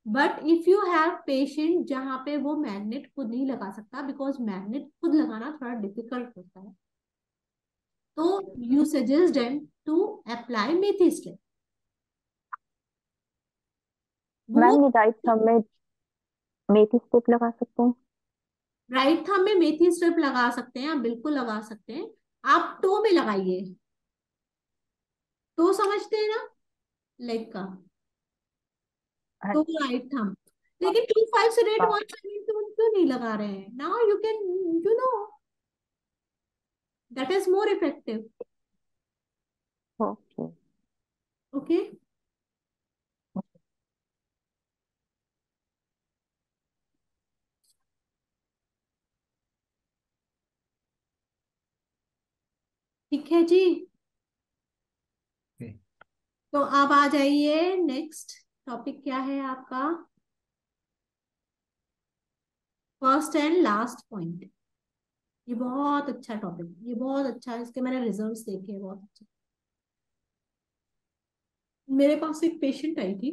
But if you have patient जहां पे वो मैग्नेट खुद नहीं लगा सकता, बिकॉज मैग्नेट खुद लगाना थोड़ा डिफिकल्ट होता है, तो you suggest them to apply methi strip. वो मैम ये राइट थंब में मेथी स्टिप लगा सकते हैं। राइट थंब में मेथी स्ट्रिप लगा सकते हैं, आप बिल्कुल लगा सकते हैं। आप टो में लगाइए, टो समझते हैं ना, लेग का, तो राइट थंब। लेकिन 2,5 से रेट 1,7 क्यों नहीं लगा रहे हैं? Now you can, you know, that is more effective. Okay. Okay, ठीक है जी। Okay. तो अब आ जाइए, नेक्स्ट टॉपिक क्या है आपका? First and last point. ये बहुत अच्छा टॉपिक, ये बहुत अच्छा है, इसके मैंने रिजल्ट्स देखे हैं, बहुत अच्छे। मेरे पास एक पेशेंट आई थी,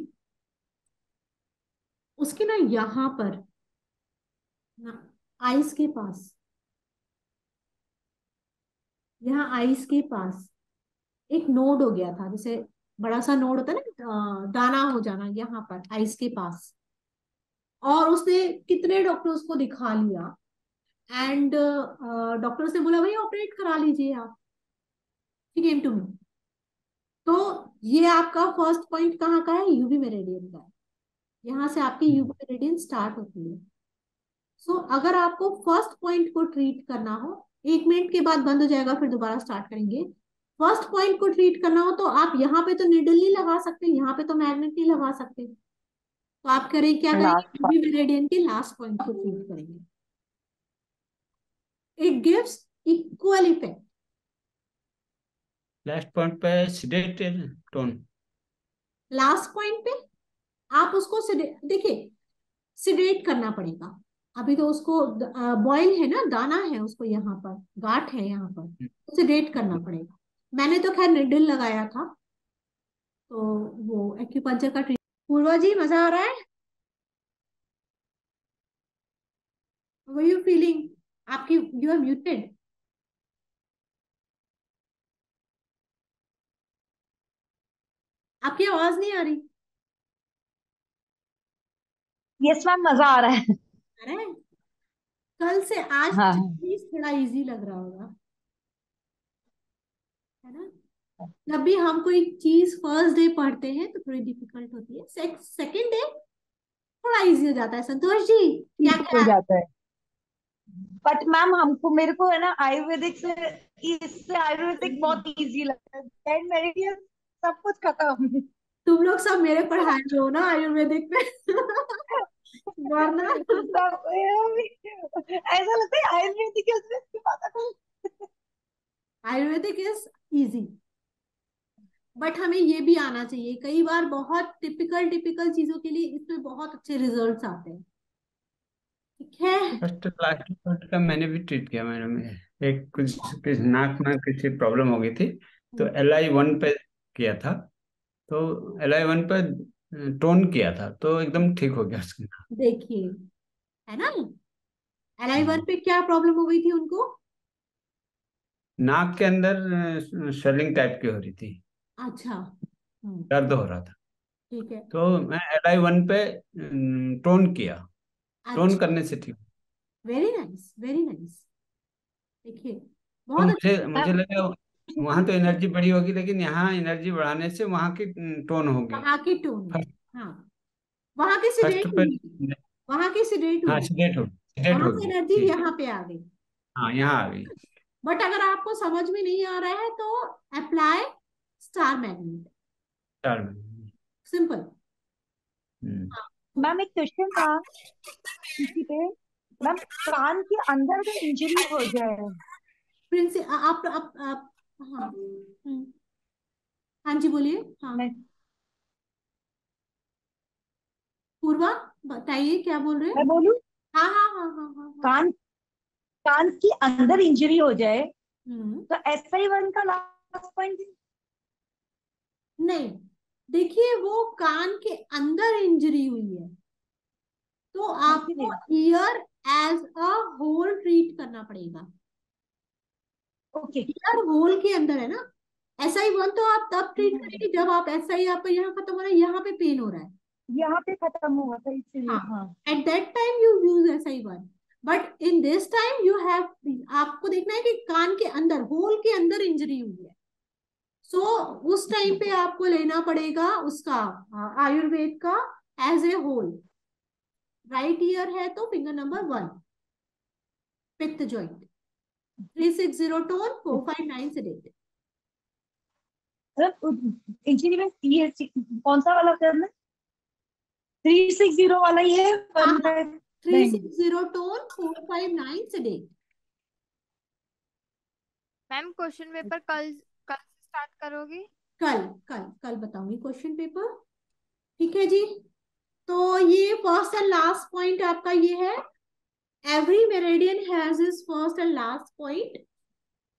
उसके ना यहाँ पर ना, आईज के पास, यहाँ आईज के पास एक नोड हो गया था, जैसे बड़ा सा नोड होता है ना, दाना हो जाना यहाँ पर आईज के पास। और उसने कितने डॉक्टर उसको दिखा लिया, एंड डॉक्टर से बोला भाई ऑपरेट करा लीजिए आप। ही केम टू मी। तो ये आपका फर्स्ट पॉइंट कहाँ का है? यूवी मेरिडियन का है। यहाँ से आपकी यूवी मेरिडियन स्टार्ट होती है। सो अगर आपको फर्स्ट पॉइंट को ट्रीट करना हो, 1 मिनट के बाद बंद हो जाएगा, फिर दोबारा स्टार्ट करेंगे। फर्स्ट पॉइंट को ट्रीट करना हो तो आप यहाँ पे तो निडल नहीं लगा सकते, यहाँ पे तो मैग्नेट नहीं लगा सकते, तो आप करें क्या लास्ट करेंगे? यूवी मेरिडियन के लास्ट पॉइंट को ट्रीट करेंगे। It gives equal effect. Last point पे सिडेट टोन। लास्ट पॉइंट पे आप उसको देखिए, सिडेट करना पड़ेगा। अभी तो उसको बॉयल है ना, दाना है उसको, यहाँ पर गांठ है यहाँ पर, तो सिडेट करना पड़ेगा। मैंने तो खैर निडल लगाया था, तो वो एक्यूपंचर का ट्रीट। पूर्वा जी मजा आ रहा है? Were you feeling? आपकी यू आर म्यूटेड। आपकी आवाज नहीं आ रही। यस मैम, मजा आ रहा है। आ रहा है? कल से आज हाँ प्लीज थोड़ा इजी लग रहा होगा, है ना? जब भी हम कोई चीज फर्स्ट डे पढ़ते हैं तो थोड़ी डिफिकल्ट होती है, सेकंड डे थोड़ा इजी हो जाता है। संतोष जी क्या हो ख्याल? जाता है। बट मैम हमको, मेरे को है ना आयुर्वेदिक से, इससे आयुर्वेदिक बहुत इजी लगता है। एंड मेडिटेशन सब कुछ खत्म। तुम लोग सब मेरे पढ़ाए जो हो ना आयुर्वेदिक में वरना सब ऐसा लगता है आयुर्वेदिक है, उसमें इसकी बात है। आयुर्वेदिक इज इजी, बट हमें ये भी आना चाहिए। कई बार बहुत टिपिकल टिपिकल चीजों के लिए इसमें बहुत अच्छे रिजल्ट्स आते हैं। ठीक है। फर्स्ट लास्ट पॉइंट का मैंने भी ट्रीट किया मैडम। एक कुछ नाक में किसी प्रॉब्लम हो गई थी, तो LI1 पे किया था। तो LI1 पे टोन किया था तो एकदम ठीक हो गया उसका। देखिए, है ना? LI1 पे क्या प्रॉब्लम हो गई थी उनको? नाक के अंदर स्वेलिंग टाइप की हो रही थी, अच्छा। दर्द हो रहा था। ठीक है। तो मैं LI1 पे टोन किया, टोन अच्छा, करने से ठीक। Very nice, very nice. देखिए, तो बहुत मुझे अच्छा। मुझे लगा वहां तो एनर्जी बढ़ी होगी, लेकिन यहाँ एनर्जी बढ़ाने से वहां की टोन होगी। वहां की टोन, फर्स्ट हाँ, वहां की फर्स्ट सिडेट पे। हुई, वहां की सिडेट हाँ, हुई, सिडेट वहां होगी से एनर्जी ठीक। यहाँ पे आ गई। हाँ, यहाँ आ गई। बट अगर आपको समझ में नहीं आ रहा है तो अप्लाई स्टार मैग्नेट, चार महीने। सिंपल। हम्म। मैम एक क्वेश्चन था इसी पे। मैम, कान के अंदर अगर इंजरी हो जाए, प्रिंस आप हाँ, हाँ जी बोलिए। हाँ, मैं पूर्वा बताइए क्या बोल रहे हैं? मैं बोलूं, हाँ हाँ हाँ हाँ हाँ हाँ। कान कान के अंदर इंजरी हो जाए हम्म। तो SI1 का लास्ट पॉइंट। नहीं, देखिए वो कान के अंदर इंजरी हुई है तो आपको ear as a whole treat करना पड़ेगा। ओके। ईयर होल के अंदर है ना। SI1 तो आप तब ट्रीट करेंगे जब आप SI आपका यहाँ खत्म हो रहा है, यहाँ पे पेन हो रहा है। यहाँ पे खत्म हुआ था इसलिए। हाँ, हाँ। Eight that time you use SI1, but in this time you have, आपको देखना है कि कान के अंदर, होल के अंदर इंजरी हुई है। सो उस टाइम पे आपको लेना पड़ेगा उसका आयुर्वेद का as a whole. Right ear है तो फिंगर नंबर 1, पित्त ज्वाइंट, 360 टोन, 459 सेडेटिव। इंजरी में ये कौन सा वाला करना है? 360 वाला ही है, हाँ, 159। 360 tone, 459 sedative. Ma'am question paper कल कल से स्टार्ट करोगी? कल कल कल बताऊंगी क्वेश्चन पेपर। ठीक है जी। तो ये फर्स्ट एंड लास्ट पॉइंट आपका ये है, every Meridian has is first and last point.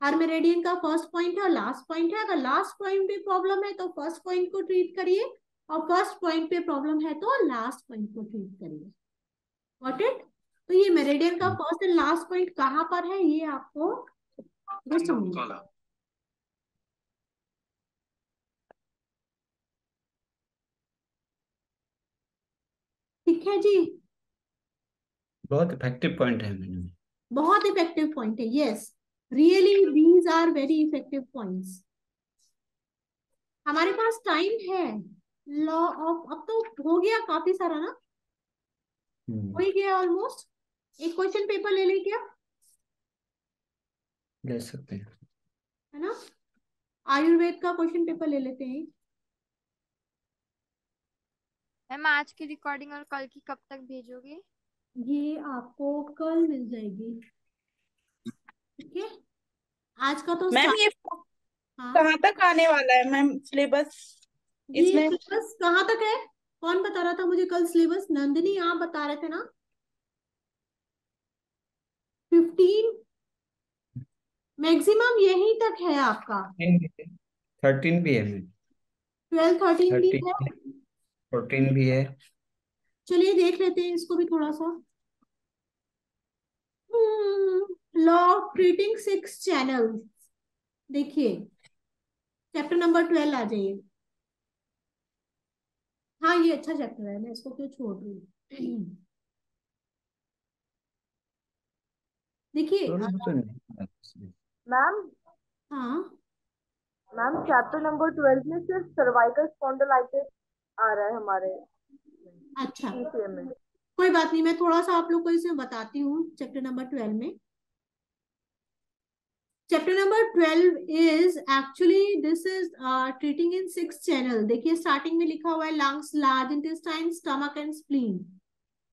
Her Meridian का फर्स्ट पॉइंट है और लास्ट पॉइंट है। अगर लास्ट पॉइंट पे प्रॉब्लम है तो फर्स्ट पॉइंट को ट्रीट करिए, और फर्स्ट पॉइंट पे प्रॉब्लम है तो लास्ट पॉइंट को ट्रीट करिए। Got it? तो ये मेरेडियन का फर्स्ट एंड लास्ट पॉइंट कहाँ पर है ये आपको समझना। ठीक है जी। बहुत इफेक्टिव पॉइंट है मैडम। बहुत इफेक्टिव पॉइंट है। Yes, really these are very effective points. हमारे पास टाइम है, लॉ ऑफ, अब तो हो गया काफी सारा ना, हो ही गया ऑलमोस्ट। एक क्वेश्चन पेपर ले लें क्या? ले सकते हैं। है ना, आयुर्वेद का क्वेश्चन पेपर ले लेते हैं। मैम आज की रिकॉर्डिंग और कल की कब तक भेजोगे? ये आपको कल मिल जाएगी। ठीक है, आज का तो मैम ये हाँ, कहाँ तक आने वाला है मैम सिलेबस ये इसमें? सिलेबस कहाँ तक है? कौन बता रहा था मुझे कल सिलेबस? नंदिनी आप बता रहे थे ना। 15 मैक्सिमम यहीं तक है आपका। 13 भी है मैम। 12 13 भी 13 है। 14 भी है। चलिए देख लेते हैं इसको भी थोड़ा सा। लॉ ऑफ ट्रीटिंग 6 चैनल्स, देखिए चैप्टर नंबर 12 आ जाइए। हाँ ये अच्छा चैप्टर है, मैं इसको क्यों छोड़ रही हूँ। देखिए थोड़ा तो नहीं। मैम हाँ मैम चैप्टर नंबर 12 में सिर्फ सर्वाइकल स्पॉन्डिलाइटिस आ रहा है हमारे अच्छा, पीसीएम में। कोई बात नहीं, मैं थोड़ा सा आप लोग को इसमें बताती हूँ। चैप्टर नंबर 12 में, chapter number 12 is actually this is treating in 6 channel. देखिए स्टार्टिंग में लिखा हुआ है lungs, large intestine, stomach and spleen,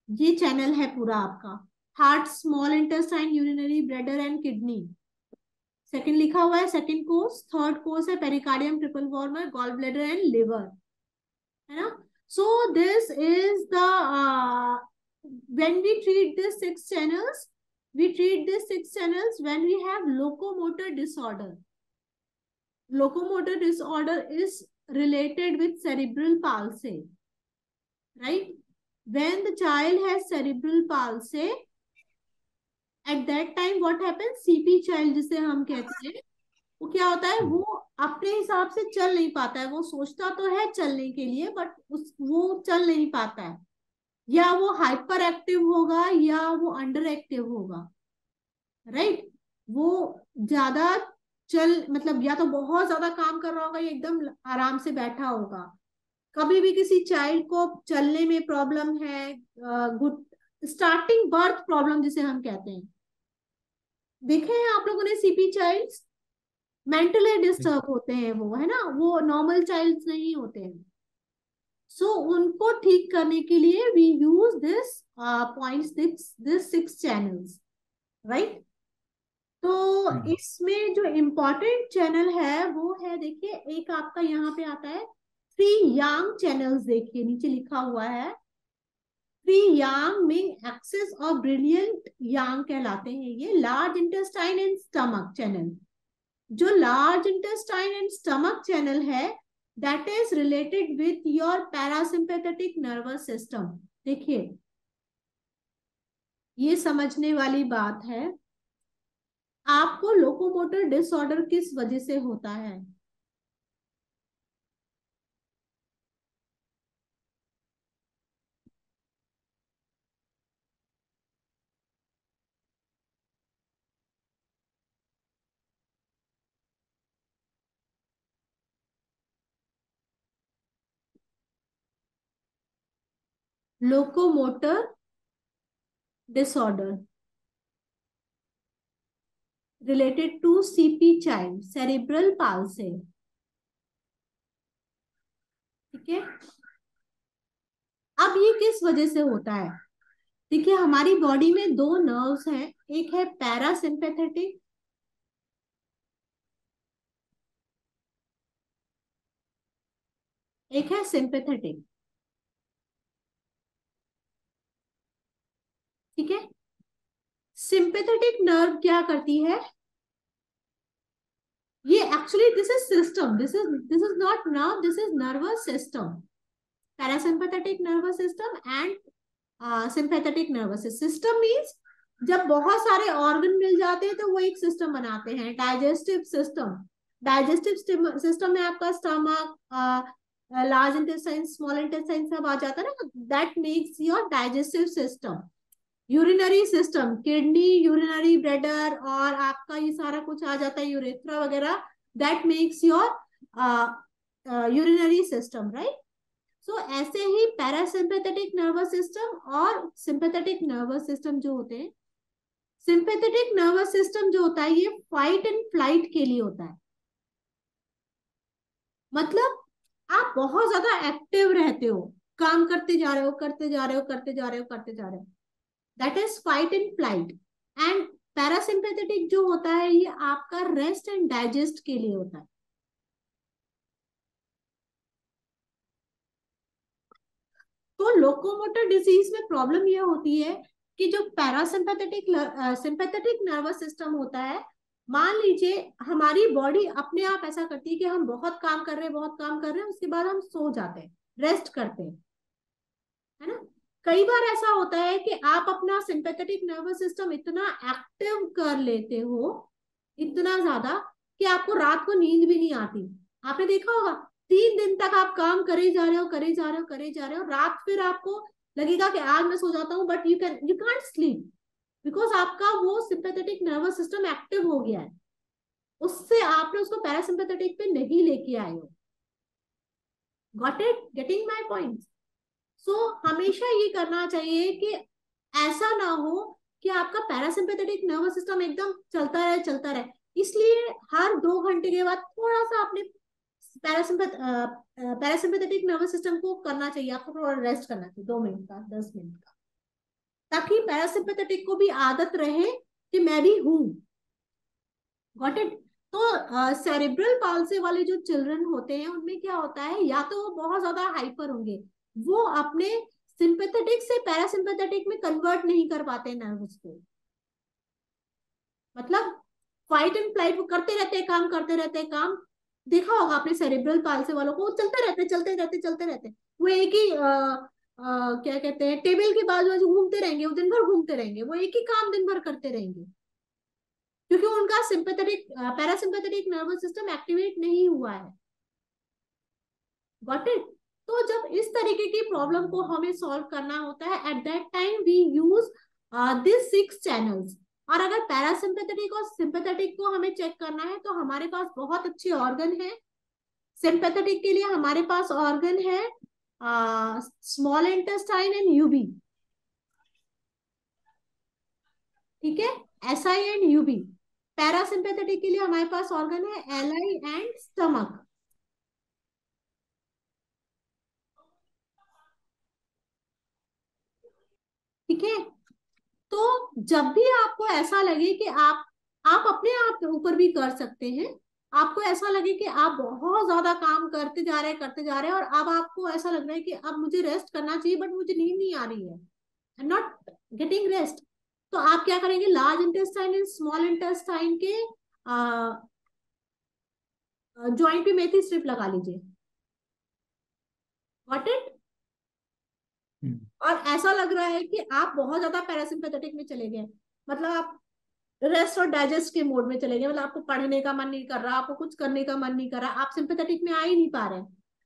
ये चैनल है पूरा आपका। Heart, small intestine, urinary, bladder and kidney. Second लिखा हुआ है सेकंड कोर्स। थर्ड कोर्स है pericardium, triple warmer, gall bladder and liver, है ना। So this is the when we treat these 6 channels, we treat these 6 channels when we have locomotor disorder. Locomotor disorder is related with cerebral palsy, right? When the child has cerebral palsy, at that time what happens, CP child जिसे हम कहते हैं, वो क्या होता है, वो अपने हिसाब से चल नहीं पाता है। वो सोचता तो है चलने के लिए, बट वो चल नहीं पाता है। या वो हाइपर एक्टिव होगा या वो अंडर एक्टिव होगा, राइट। वो ज्यादा मतलब या तो बहुत ज्यादा काम कर रहा होगा या एकदम आराम से बैठा होगा। कभी भी किसी चाइल्ड को चलने में प्रॉब्लम है, गुड स्टार्टिंग बर्थ प्रॉब्लम जिसे हम कहते हैं, देखे हैं आप लोगों ने सीपी चाइल्ड्स? मेंटली डिस्टर्ब होते हैं वो, है ना, वो नॉर्मल चाइल्ड्स नहीं होते हैं। सो उनको ठीक करने के लिए we use this points, this 6 channels, right. तो इसमें जो इम्पोर्टेंट चैनल है वो है, देखिए एक आपका यहाँ पे आता है 3 यांग चैनल्स। देखिए नीचे लिखा हुआ है 3 यांग मीन एक्सेस और ब्रिलियंट यांग कहलाते हैं ये। Large intestine and stomach channel, जो large intestine and stomach channel है, that is related with your parasympathetic nervous system. देखिए ये समझने वाली बात है, आपको लोकोमोटर डिसऑर्डर किस वजह से होता है? Locomotor disorder related to CP child, cerebral palsy, ठीक है। अब ये किस वजह से होता है? देखिए हमारी बॉडी में 2 नर्व्स हैं, एक है पैरासिम्पैथेटिक, एक है सिंपैथेटिक, ठीक है। सिंपैथेटिक नर्व क्या करती है? ये actually this is system, this is not nerve, this is nervous system. Parasympathetic nervous system and sympathetic nervous system means जब बहुत सारे ऑर्गन मिल जाते हैं तो वो एक सिस्टम बनाते हैं। डाइजेस्टिव सिस्टम, डाइजेस्टिव सिस्टम में आपका stomach, large intestine, small intestine सब आ जाता है ना, that makes your digestive system. Urinary system, kidney, urinary bladder और आपका ये सारा कुछ आ जाता है, यूरेथ्रा वगैरह, that makes your urinary system, right. So ऐसे ही पैरासिम्पेथेटिक नर्वस सिस्टम और सिंपैथेटिक नर्वस सिस्टम जो होते हैं, सिंपैथेटिक नर्वस सिस्टम जो होता है ये फाइट एंड फ्लाइट के लिए होता है। मतलब आप बहुत ज्यादा एक्टिव रहते हो, काम करते जा रहे हो, करते जा रहे हो, करते जा रहे हो, करते जा रहे हो, that is fight and flight. And parasympathetic जो होता है ये आपका रेस्ट एंड डाइजेस्ट के लिए होता है। तो लोकोमोटर डिजीज में प्रॉब्लम ये होती है कि जो पैरासिम्पेथेटिक सिंपैथेटिक नर्वस सिस्टम होता है, मान लीजिए हमारी बॉडी अपने आप ऐसा करती है कि हम बहुत काम कर रहे हैं, बहुत काम कर रहे हैं, उसके बाद हम सो जाते हैं, रेस्ट करते हैं, है ना। कई बार ऐसा होता है कि आप अपना सिंपैथेटिक नर्वस सिस्टम इतना एक्टिव कर लेते हो, इतना ज्यादा, कि आपको रात को नींद भी नहीं आती। आपने देखा होगा 3 दिन तक आप काम करे जा रहे हो, करे जा रहे हो, करे जा रहे हो, रात फिर आपको लगेगा कि आज मैं सो जाता हूँ, but you can't sleep, because आपका वो सिंपैथेटिक नर्वस सिस्टम एक्टिव हो गया है, उससे आपने उसको पैरासिम्पेथेटिक पे नहीं लेके आए हो। Got it, getting my point. So हमेशा ये करना चाहिए कि ऐसा ना हो कि आपका पैरासिम्पेथेटिक नर्वस सिस्टम एकदम चलता रहे, चलता रहे। इसलिए हर 2 घंटे के बाद थोड़ा सा अपने पैरासिम्पेथेटिक नर्वस सिस्टम को करना चाहिए, आपको थोड़ा रेस्ट करना चाहिए, 2 मिनट का, 10 मिनट का, ताकि पैरासिम्पेथेटिक को भी आदत रहे कि मैं भी हूं। Got it. तो सेरेब्रल पाल्सी वाले जो चिल्ड्रन होते हैं उनमें क्या होता है, या तो वो बहुत ज्यादा हाइपर होंगे, वो अपने सिंपैथेटिक से पैरासिम्पेथेटिक में कन्वर्ट नहीं कर पाते नर्वस को। मतलब फाइट एंड फ्लाइट वो करते रहते हैं, काम करते रहते हैं, काम देखा होगा आपने सेरेब्रल पाल्सी वालों को, वो चलते रहते, चलते रहते, चलते रहते, वो एक ही क्या कहते हैं, टेबल के बाजू बाजू घूमते रहेंगे, वो दिन भर घूमते रहेंगे, वो एक ही काम दिन भर करते रहेंगे, क्योंकि उनका sympathetic parasympathetic nervous system activate नहीं हुआ है। Got it. तो जब इस तरीके की प्रॉब्लम को हमें सॉल्व करना होता है, at that time we use this 6 channels. और अगर पैरासिम्पेथेटिक और सिंपैथेटिक को हमें चेक करना है तो हमारे पास बहुत अच्छे ऑर्गन है। सिंपैथेटिक के लिए हमारे पास ऑर्गन है स्मॉल इंटेस्टाइन एंड यूबी, ठीक है, एसआई एंड यूबी। पैरासिम्पेथेटिक के लिए हमारे पास ऑर्गन है एलआई एंड स्टमक, ठीक है। तो जब भी आपको ऐसा लगे कि आप अपने आप के ऊपर भी कर सकते हैं, आपको ऐसा लगे कि आप बहुत ज्यादा काम करते जा रहे हैं, करते जा रहे हैं, और अब आपको ऐसा लग रहा है कि अब मुझे रेस्ट करना चाहिए बट मुझे नींद नहीं आ रही है, I am not getting rest, तो आप क्या करेंगे, large intestine and small intestine के ज्वाइंट पे मेथी स्ट्रिप लगा लीजिए। Got it. और ऐसा लग रहा है कि आप बहुत ज्यादा पैरासिम्पेथेटिक में चले गए, मतलब आप रेस्ट और डाइजेस्ट के मोड में चले गए, मतलब आपको पढ़ने का मन नहीं कर रहा, आपको कुछ करने का मन नहीं कर रहा, आप सिंपैथेटिक में आ ही नहीं पा रहे,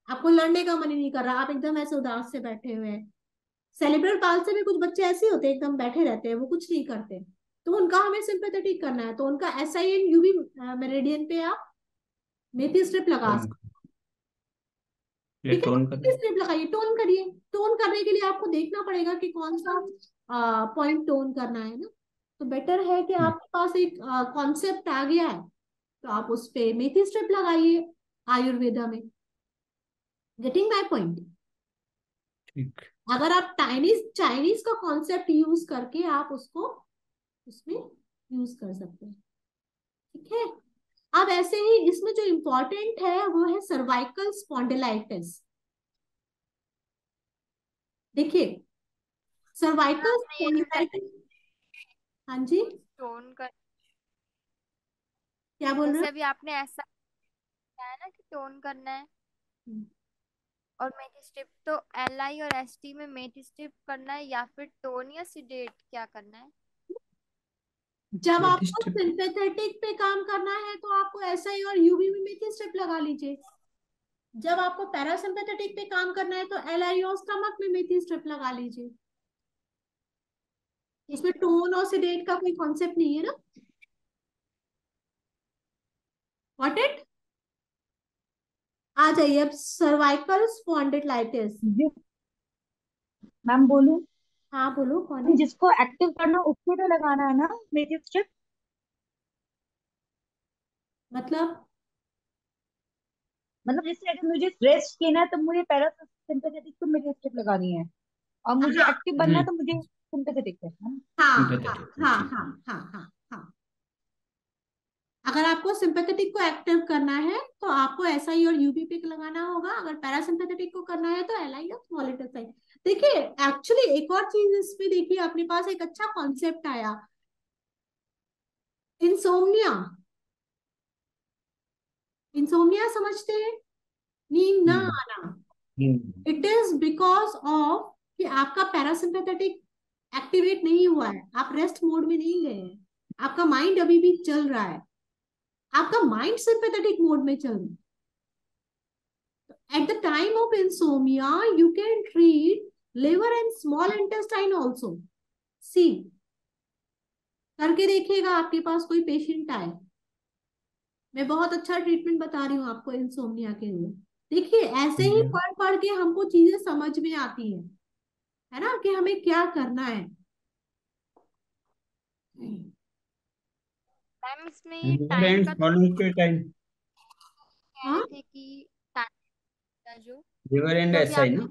आपको लड़ने का मन ही नहीं कर रहा, आप एकदम ऐसे उदास से बैठे हुए हैं। सेलिब्रल पाल्सी में कुछ बच्चे ऐसे होते हैं, एकदम बैठे रहते हैं, वो कुछ नहीं करते, तो उनका हमें सिंपैथेटिक करना है, तो उनका एसआई एंड यूबी मेरिडियन पे आप मेथी स्ट्रिप लगा सकते, ठीक है। मेथी स्ट्रिप लगाइए, टोन करिए। टोन करने के लिए आपको देखना पड़ेगा कि कौन सा पॉइंट टोन करना है ना, तो बेटर है कि आपके पास एक कॉन्सेप्ट आ गया है तो आप उस पे मेथी स्ट्रिप लगाइए आयुर्वेदा में। Getting my point. ठीक। अगर आप चाइनीज चाइनीज का कॉन्सेप्ट यूज करके आप उसको उसमें यूज कर सकते हैं, ठीक है। अब ऐसे ही इसमें जो इम्पोर्टेंट है वो है सर्वाइकल स्पॉन्डिलाइटिस। देखिए सर्वाइकल स्पॉन्डिलाइटिस, हाँ जी टोन कर, क्या बोल रहे जैसे हो? अभी आपने ऐसा बताया ना कि टोन करना है और मेथी स्ट्रिप, तो एल आई और एस टी में मेथी स्ट्रिप करना है या फिर टोन या सिडेट, क्या करना है? जब मेथी आपको स्ट्रिप। सिंथेटिक पे काम करना है तो आपको एसआई और यूबी में मेथी स्ट्रिप लगा लीजिए। जब आपको पैरासिम्पेथेटिक पे काम करना है तो एलआई और स्टमक में मेथी स्ट्रिप लगा लीजिए, उसमें टोन और सेडेट का कोई कॉन्सेप्ट नहीं है ना। What it. आ जाइए अब, सर्वाइकल स्पॉन्डिलाइटिस। जी मैम बोलूं? हाँ बोलो, कौन है। जिसको एक्टिव करना उसको तो लगाना है ना मेजिक स्ट्रिप? मतलब मतलब जैसे अगर मुझे रेस्ट लेना है तो मुझे पैरासिम्पैथेटिक तो मेजिक स्ट्रिप लगानी है, और मुझे हाँ एक्टिव बनना है तो मुझे सिंपैथेटिक है ना? हाँ हाँ सिंपैथेटिक हाँ ठीक है। हाँ हाँ हाँ हाँ। अगर आपको सिंपैथेटिक को एक्टिव करना है तो आपको एसआई और यूबी पिक लगाना होगा। अगर पैरासिम्पैथेटिक को करना है तो एलआई और स्मॉल इंटेस्टाइन। देखिए एक्चुअली एक और चीज इसमें देखिए, अपने पास एक अच्छा कॉन्सेप्ट आया, इंसोम्निया। इंसोम्निया समझते हैं, नींद ना हम्म आना। Hmm it is because of कि आपका पैरासिम्पैथेटिक एक्टिवेट नहीं हुआ है, आप रेस्ट मोड में नहीं गए हैं, आपका माइंड अभी भी चल रहा है, आपका माइंड सिंपैथेटिक मोड में चल रहा है। At the time of insomnia, you can treat liver and small intestine also. See, करके देखिएगा, आपके पास कोई पेशेंट आए, मैं बहुत अच्छा ट्रीटमेंट बता रही हूँ आपको इंसोम्निया के लिए। देखिए ऐसे ही हम्म। पढ़ पढ़ के हमको चीजें समझ में आती है ना, कि हमें क्या करना है। मैम इसमें ये लिवर टाइम एंड का तो स्मॉल इंटेस्टाइन। कह हाँ रहे थे कि टाइम का जो लिवर एंड जो अभी एसआई आपने ना।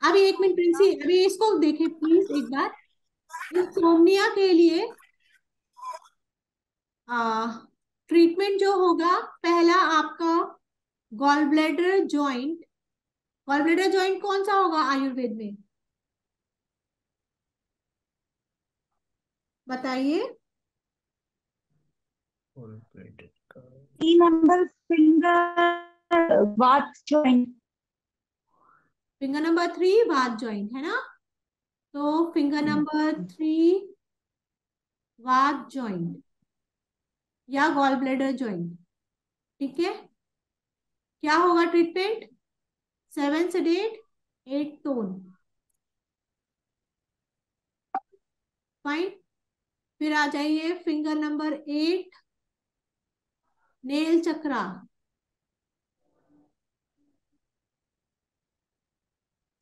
अभी एक मिनट बताया था। प्रिंसी, अभी इसको देखे प्लीज एक बार। इंसोम्निया के लिए ट्रीटमेंट जो होगा, पहला आपका gall bladder joint. Gall bladder joint कौन सा होगा आयुर्वेद में, बताइए। 3 number finger vata joint. Finger number 3 vata joint है ना, तो फिंगर नंबर 3 वात ज्वाइंट या गॉल ब्लैडर ज्वाइंट। ठीक है, क्या होगा ट्रीटमेंट, 7 सेडेट 8 टोन। फाइन। फिर आ जाइए finger number 8 nail chakra,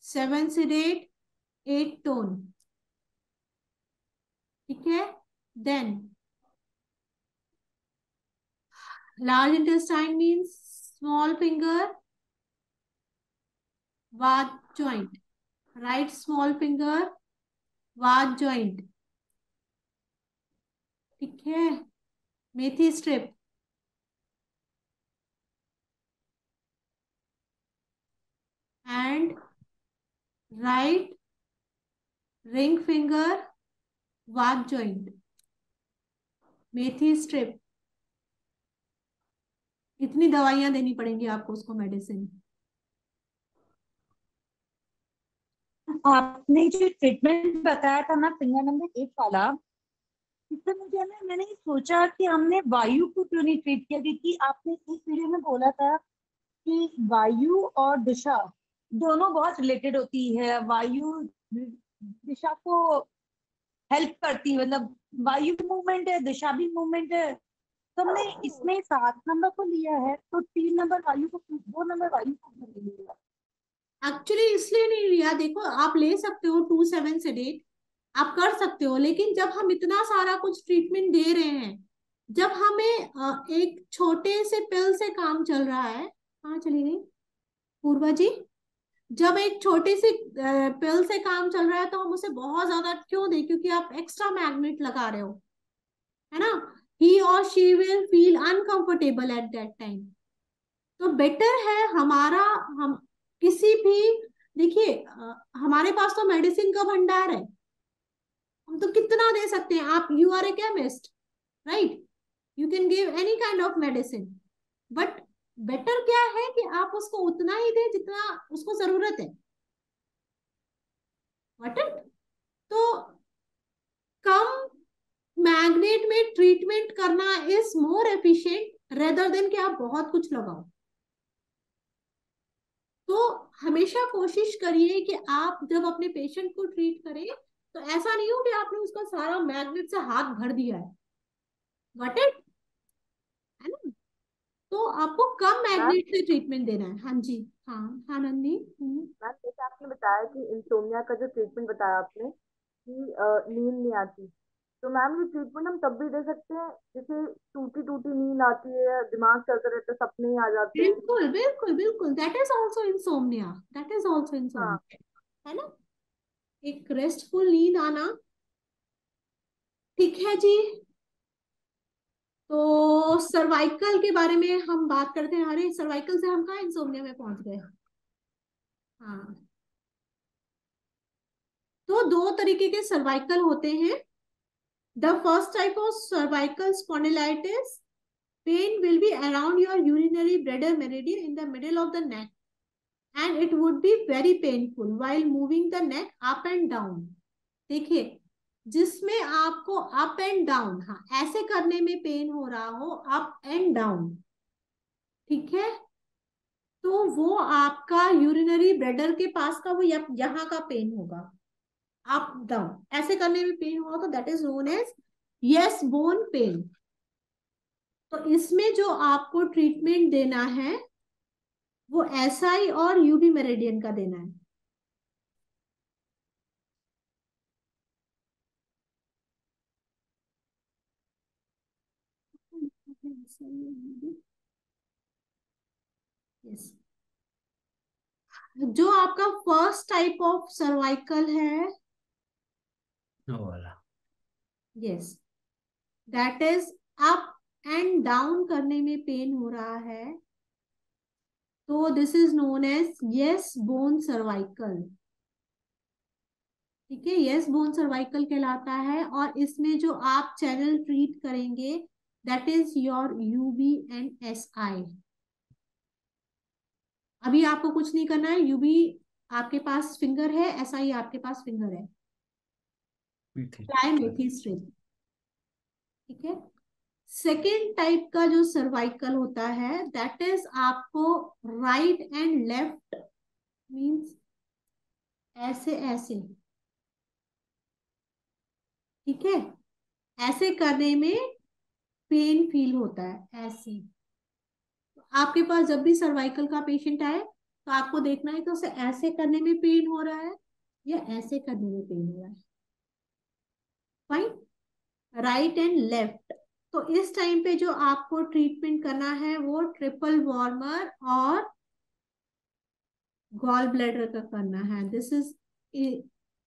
7 sedate 8 tone. ठीक है, then large intestine means small finger वात ज्वाइंट, राइट स्मॉल फिंगर वात ज्वाइंट। ठीक है, मेथी strip and right ring finger वात ज्वाइंट, मेथी स्ट्रिप। इतनी दवाइयां देनी पड़ेंगी आपको उसको, मेडिसिन। आपने जो ट्रीटमेंट बताया था ना फिंगर नंबर 8 वाला, इससे मुझे ना मैंने सोचा कि हमने वायु को क्यों नहीं ट्रीट किया, क्योंकि आपने इस वीडियो में बोला था कि वायु और दिशा दोनों बहुत रिलेटेड होती है। वायु दिशा को हेल्प करती है, मतलब वायु भी मूवमेंट है, दिशा भी मूवमेंट है। तो हमने इसमें 7 नंबर को लिया है, तो 3 नंबर वायु को, 2 नंबर वायु को क्यों नहीं लिया? एक्चुअली इसलिए नहीं लिया, देखो आप ले सकते हो 2 7 सेडेट, आप कर सकते हो, लेकिन जब हम इतना सारा कुछ ट्रीटमेंट दे रहे हैं, जब हमें एक छोटे से पिल से काम चल रहा है। कहाँ चली गई पूर्वा जी। जब एक छोटे से पिल से काम चल रहा है तो हम उसे बहुत ज्यादा क्यों दें, क्योंकि आप एक्स्ट्रा मैग्नेट लगा रहे हो, है ना। ही और she will feel uncomfortable eight that time. तो बेटर है हमारा, हम किसी भी, देखिए हमारे पास तो मेडिसिन का भंडार है, हम तो कितना दे सकते हैं। आप, you are a chemist, right, you can give any kind of medicine, but better क्या है कि आप उसको उतना ही दें जितना उसको जरूरत है। What it. तो कम मैग्नेट में ट्रीटमेंट करना is more efficient rather than कि आप बहुत कुछ लगाओ। तो हमेशा कोशिश करिए कि आप जब अपने पेशेंट को ट्रीट करें तो ऐसा नहीं हो कि आपने उसका सारा मैग्नेट से हाथ भर दिया है, गॉट इट, है ना। तो आपको कम मैम मैग्नेट से ट्रीटमेंट देना है। हाँ जी, हाँ हाँ नंदी। मैम जैसे आपने बताया कि इंसोम्निया का जो ट्रीटमेंट बताया आपने कि नींद नहीं आती, तो मैम ये ट्रीटमेंट हम तब भी दे सकते हैं जैसे टूटी टूटी नींद आती है, दिमाग चलता रहता है, सपने ही आ जाते हैं। बिल्कुल बिल्कुल बिल्कुल, that is also insomnia, that is also हाँ। इंसोम्निया, है ना। एक रेस्टफुल नींद आना, ठीक है जी। तो सर्वाइकल के बारे में हम बात करते हैं। अरे सर्वाइकल से हम कहाँ इंसोम्निया में पहुंच गए। हाँ, तो दो तरीके के सर्वाइकल होते हैं। The first type of cervical spondylitis, pain will be around your urinary bladder meridian in the middle of the neck, and it would be very painful while moving the neck up and down। देखिए, जिसमें आपको up and down, हाँ ऐसे करने में pain हो रहा हो, अप एंड डाउन, ठीक है, तो वो आपका यूरिनरी ब्लैडर के पास का वो यहाँ का पेन होगा। अप डाउन ऐसे करने में पेन होगा तो that is known as yes bone pain. तो इसमें जो आपको ट्रीटमेंट देना है वो एसआई और यूबी मेरिडियन का देना है। यस, जो आपका फर्स्ट टाइप ऑफ सर्वाइकल है, वो वाला। Yes, that is up and down करने में पेन हो रहा है, तो this is known as yes bone cervical. ठीक है, यस बोन सर्वाइकल कहलाता है। और इसमें जो आप चैनल ट्रीट करेंगे that is your UB and SI. अभी आपको कुछ नहीं करना है, यूबी आपके पास फिंगर है, एसआई आपके पास फिंगर है, ट्राई मेथी स्ट्रिप, ठीक है। सेकेंड टाइप का जो सर्वाइकल होता है दैट इज आपको राइट एंड लेफ्ट मींस ऐसे ऐसे, ठीक है, ऐसे करने में पेन फील होता है ऐसे। तो आपके पास जब भी सर्वाइकल का पेशेंट आए तो आपको देखना है कि उसे ऐसे करने में पेन हो रहा है या ऐसे करने में पेन हो रहा है। Fine, right and left. तो इस टाइम पे जो आपको ट्रीटमेंट करना है वो ट्रिपल वार्मर और गॉल ब्लैडर का करना है। दिस इज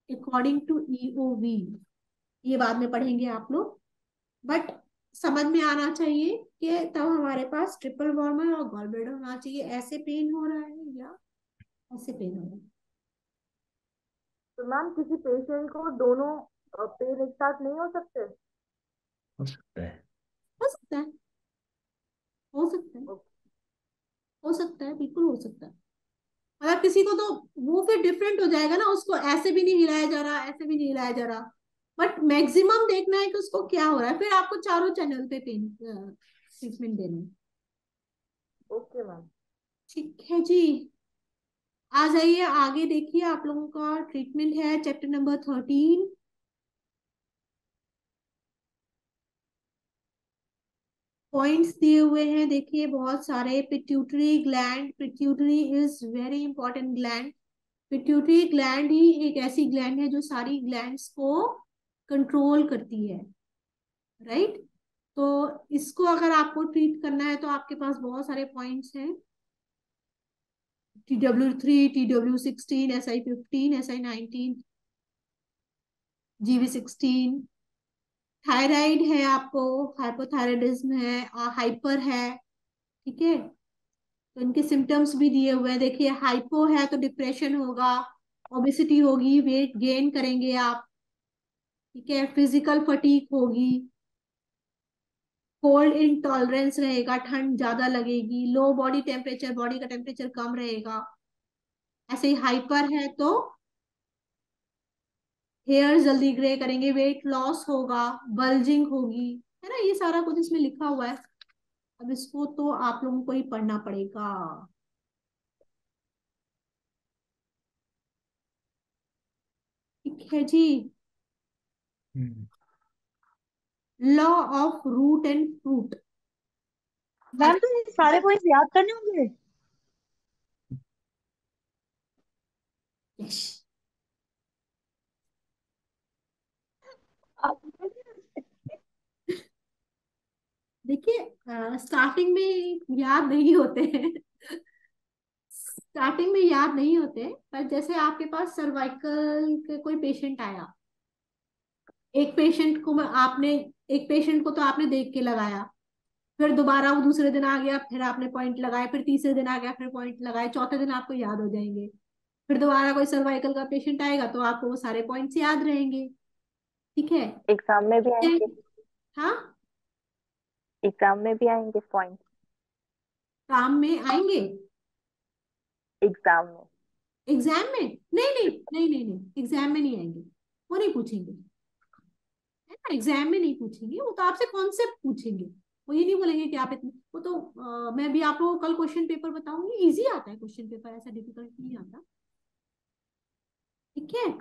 अकॉर्डिंग टू ईओवी, ये बाद में पढ़ेंगे आप लोग, बट समझ में आना चाहिए कि तब हमारे पास ट्रिपल वार्मर और गॉल ब्लैडर होना चाहिए। ऐसे पेन हो रहा है या ऐसे पेन हो रहा है। तो मैम किसी पेशेंट को दोनों पेन एक साथ नहीं हो सकते? हो सकता है, हो सकता है, हो सकता है, हो सकता है, बिल्कुल हो सकता है। अगर किसी को तो वो फिर डिफरेंट हो जाएगा ना, उसको ऐसे भी नहीं हिलाया जा रहा, ऐसे भी नहीं हिलाया जा रहा, बट मैक्सिमम देखना है कि उसको क्या हो रहा है, फिर आपको चारों चैनल पे पेन ट्रीटमेंट देना है। Okay ma'am. ठीक है जी, आ जाइए आगे, देखिए आप लोगों का ट्रीटमेंट है चैप्टर नंबर 13। पॉइंट्स दिए हुए हैं, देखिए बहुत सारे। Pituitary gland, pituitary is very important gland. Pituitary gland ही एक ऐसी ग्लैंड है जो सारी ग्लैंड्स को कंट्रोल करती है, राइट। तो इसको अगर आपको ट्रीट करना है तो आपके पास बहुत सारे पॉइंट्स हैं, TW3, TW16, SI15, SI19, GV16। Thyroid है आपको, हाइपोथायराइडिज्म है और हाइपर है, ठीक है। तो इनके सिम्टम्स भी दिए हुए हैं, देखिए हाइपो है तो डिप्रेशन होगा, ओबेसिटी होगी, वेट गेन करेंगे आप, ठीक है, फिजिकल फटीग होगी, कोल्ड इंटॉलरेंस रहेगा, ठंड ज्यादा लगेगी, लो बॉडी टेम्परेचर, बॉडी का टेम्परेचर कम रहेगा। ऐसे ही हाइपर है तो हेयर जल्दी ग्रे करेंगे, वेट लॉस होगा, बल्जिंग होगी, है ना, ये सारा कुछ इसमें लिखा हुआ है। अब इसको तो आप लोगों को ही पढ़ना पड़ेगा। ठीक है जी, law of root and fruit. Ma'am तो ये सारे पॉइंट्स याद करने होंगे? यस। देखिए स्टार्टिंग में याद नहीं होते हैं, स्टार्टिंग में याद नहीं होते, पर जैसे आपके पास सर्वाइकल के कोई पेशेंट आया, एक पेशेंट को आपने, एक पेशेंट को तो आपने देख के लगाया, फिर दोबारा वो दूसरे दिन आ गया, फिर आपने पॉइंट लगाए, फिर तीसरे दिन आ गया, फिर पॉइंट लगाए, चौथे दिन आपको याद हो जाएंगे। फिर दोबारा कोई सर्वाइकल का पेशेंट आएगा तो आपको वो सारे पॉइंट्स याद रहेंगे। ठीक है। एग्जाम में भी आएंगे? हाँ, एग्जाम में भी आएंगे पॉइंट? काम में आएंगे, एग्जाम में? एग्जाम में नहीं नहीं नहीं नहीं नहीं, एग्जाम में नहीं आएंगे, वो नहीं पूछेंगे, है ना, एग्जाम में नहीं पूछेंगे, वो तो आपसे कॉन्सेप्ट पूछेंगे। वो ये नहीं बोलेंगे कि आप इतने, वो तो मैं भी आप लोगों को कल क्वेश्चन पेपर बताऊंगी, इजी आता है क्वेश्चन पेपर, ऐसा डिफिकल्ट नहीं आता। ठीक है।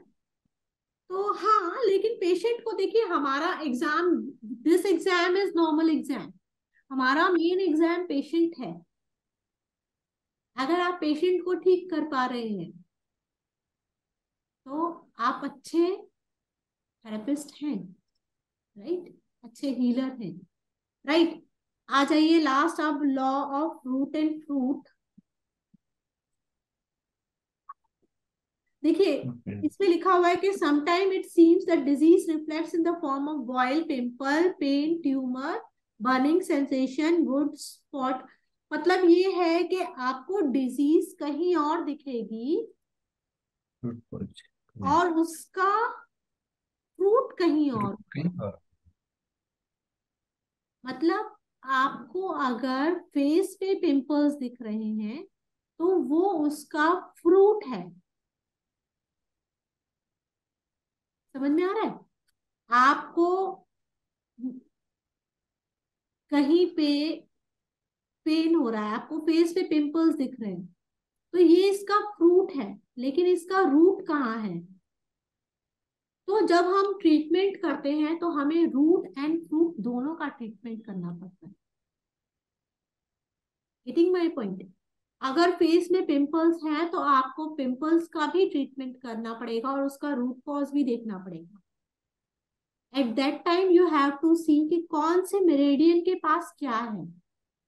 तो हाँ, लेकिन पेशेंट को देखिए, हमारा exam, this exam is normal exam, हमारा मेन एग्जाम पेशेंट है। अगर आप पेशेंट को ठीक कर पा रहे हैं तो आप अच्छे थेरेपिस्ट हैं, राइट, अच्छे हीलर हैं, राइट। आ जाइए लास्ट, अब law of root and fruit. देखिए इसमें लिखा हुआ है कि sometime it seems that disease reflects in the form of boil, pimple, pain, tumour, burning sensation, wood spot. मतलब ये है कि आपको डिजीज कहीं और दिखेगी और उसका फ्रूट कहीं और। मतलब आपको अगर फेस पे पिंपल्स दिख रहे हैं तो वो उसका फ्रूट है। समझ में आ रहा है? आपको कहीं पे पेन हो रहा है, आपको फेस पे पिंपल्स दिख रहे हैं, तो ये इसका फ्रूट है, लेकिन इसका रूट कहाँ है? तो जब हम ट्रीटमेंट करते हैं तो हमें रूट एंड फ्रूट दोनों का ट्रीटमेंट करना पड़ता है। Getting my point? अगर फेस में पिंपल्स हैं तो आपको पिंपल्स का भी ट्रीटमेंट करना पड़ेगा और उसका रूट कॉज भी देखना पड़ेगा। At that time you have to see कि कौन से मेरिडियन के पास क्या है।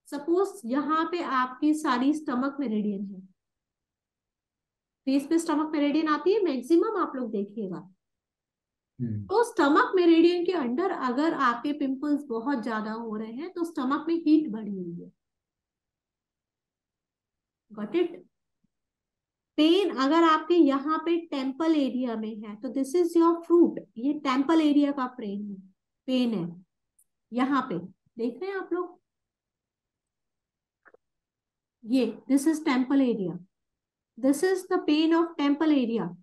सपोज यहाँ पे आपकी सारी स्टमक मेरिडियन है, फेस पे स्टमक मेरिडियन आती है मैक्सिमम, आप लोग देखिएगा। तो स्टमक मेरिडियन के अंदर अगर आपके पिंपल्स बहुत ज्यादा हो रहे हैं तो स्टमक में हीट बढ़ी हुई है। Got it? पेन अगर आपके यहाँ पे टेम्पल एरिया में है तो दिस इज योर फ्रूट, ये टेम्पल एरिया का पेन है, पेन है यहाँ पे, देख रहे हैं आप लोग, ये this is temple area, this is the pain of temple area.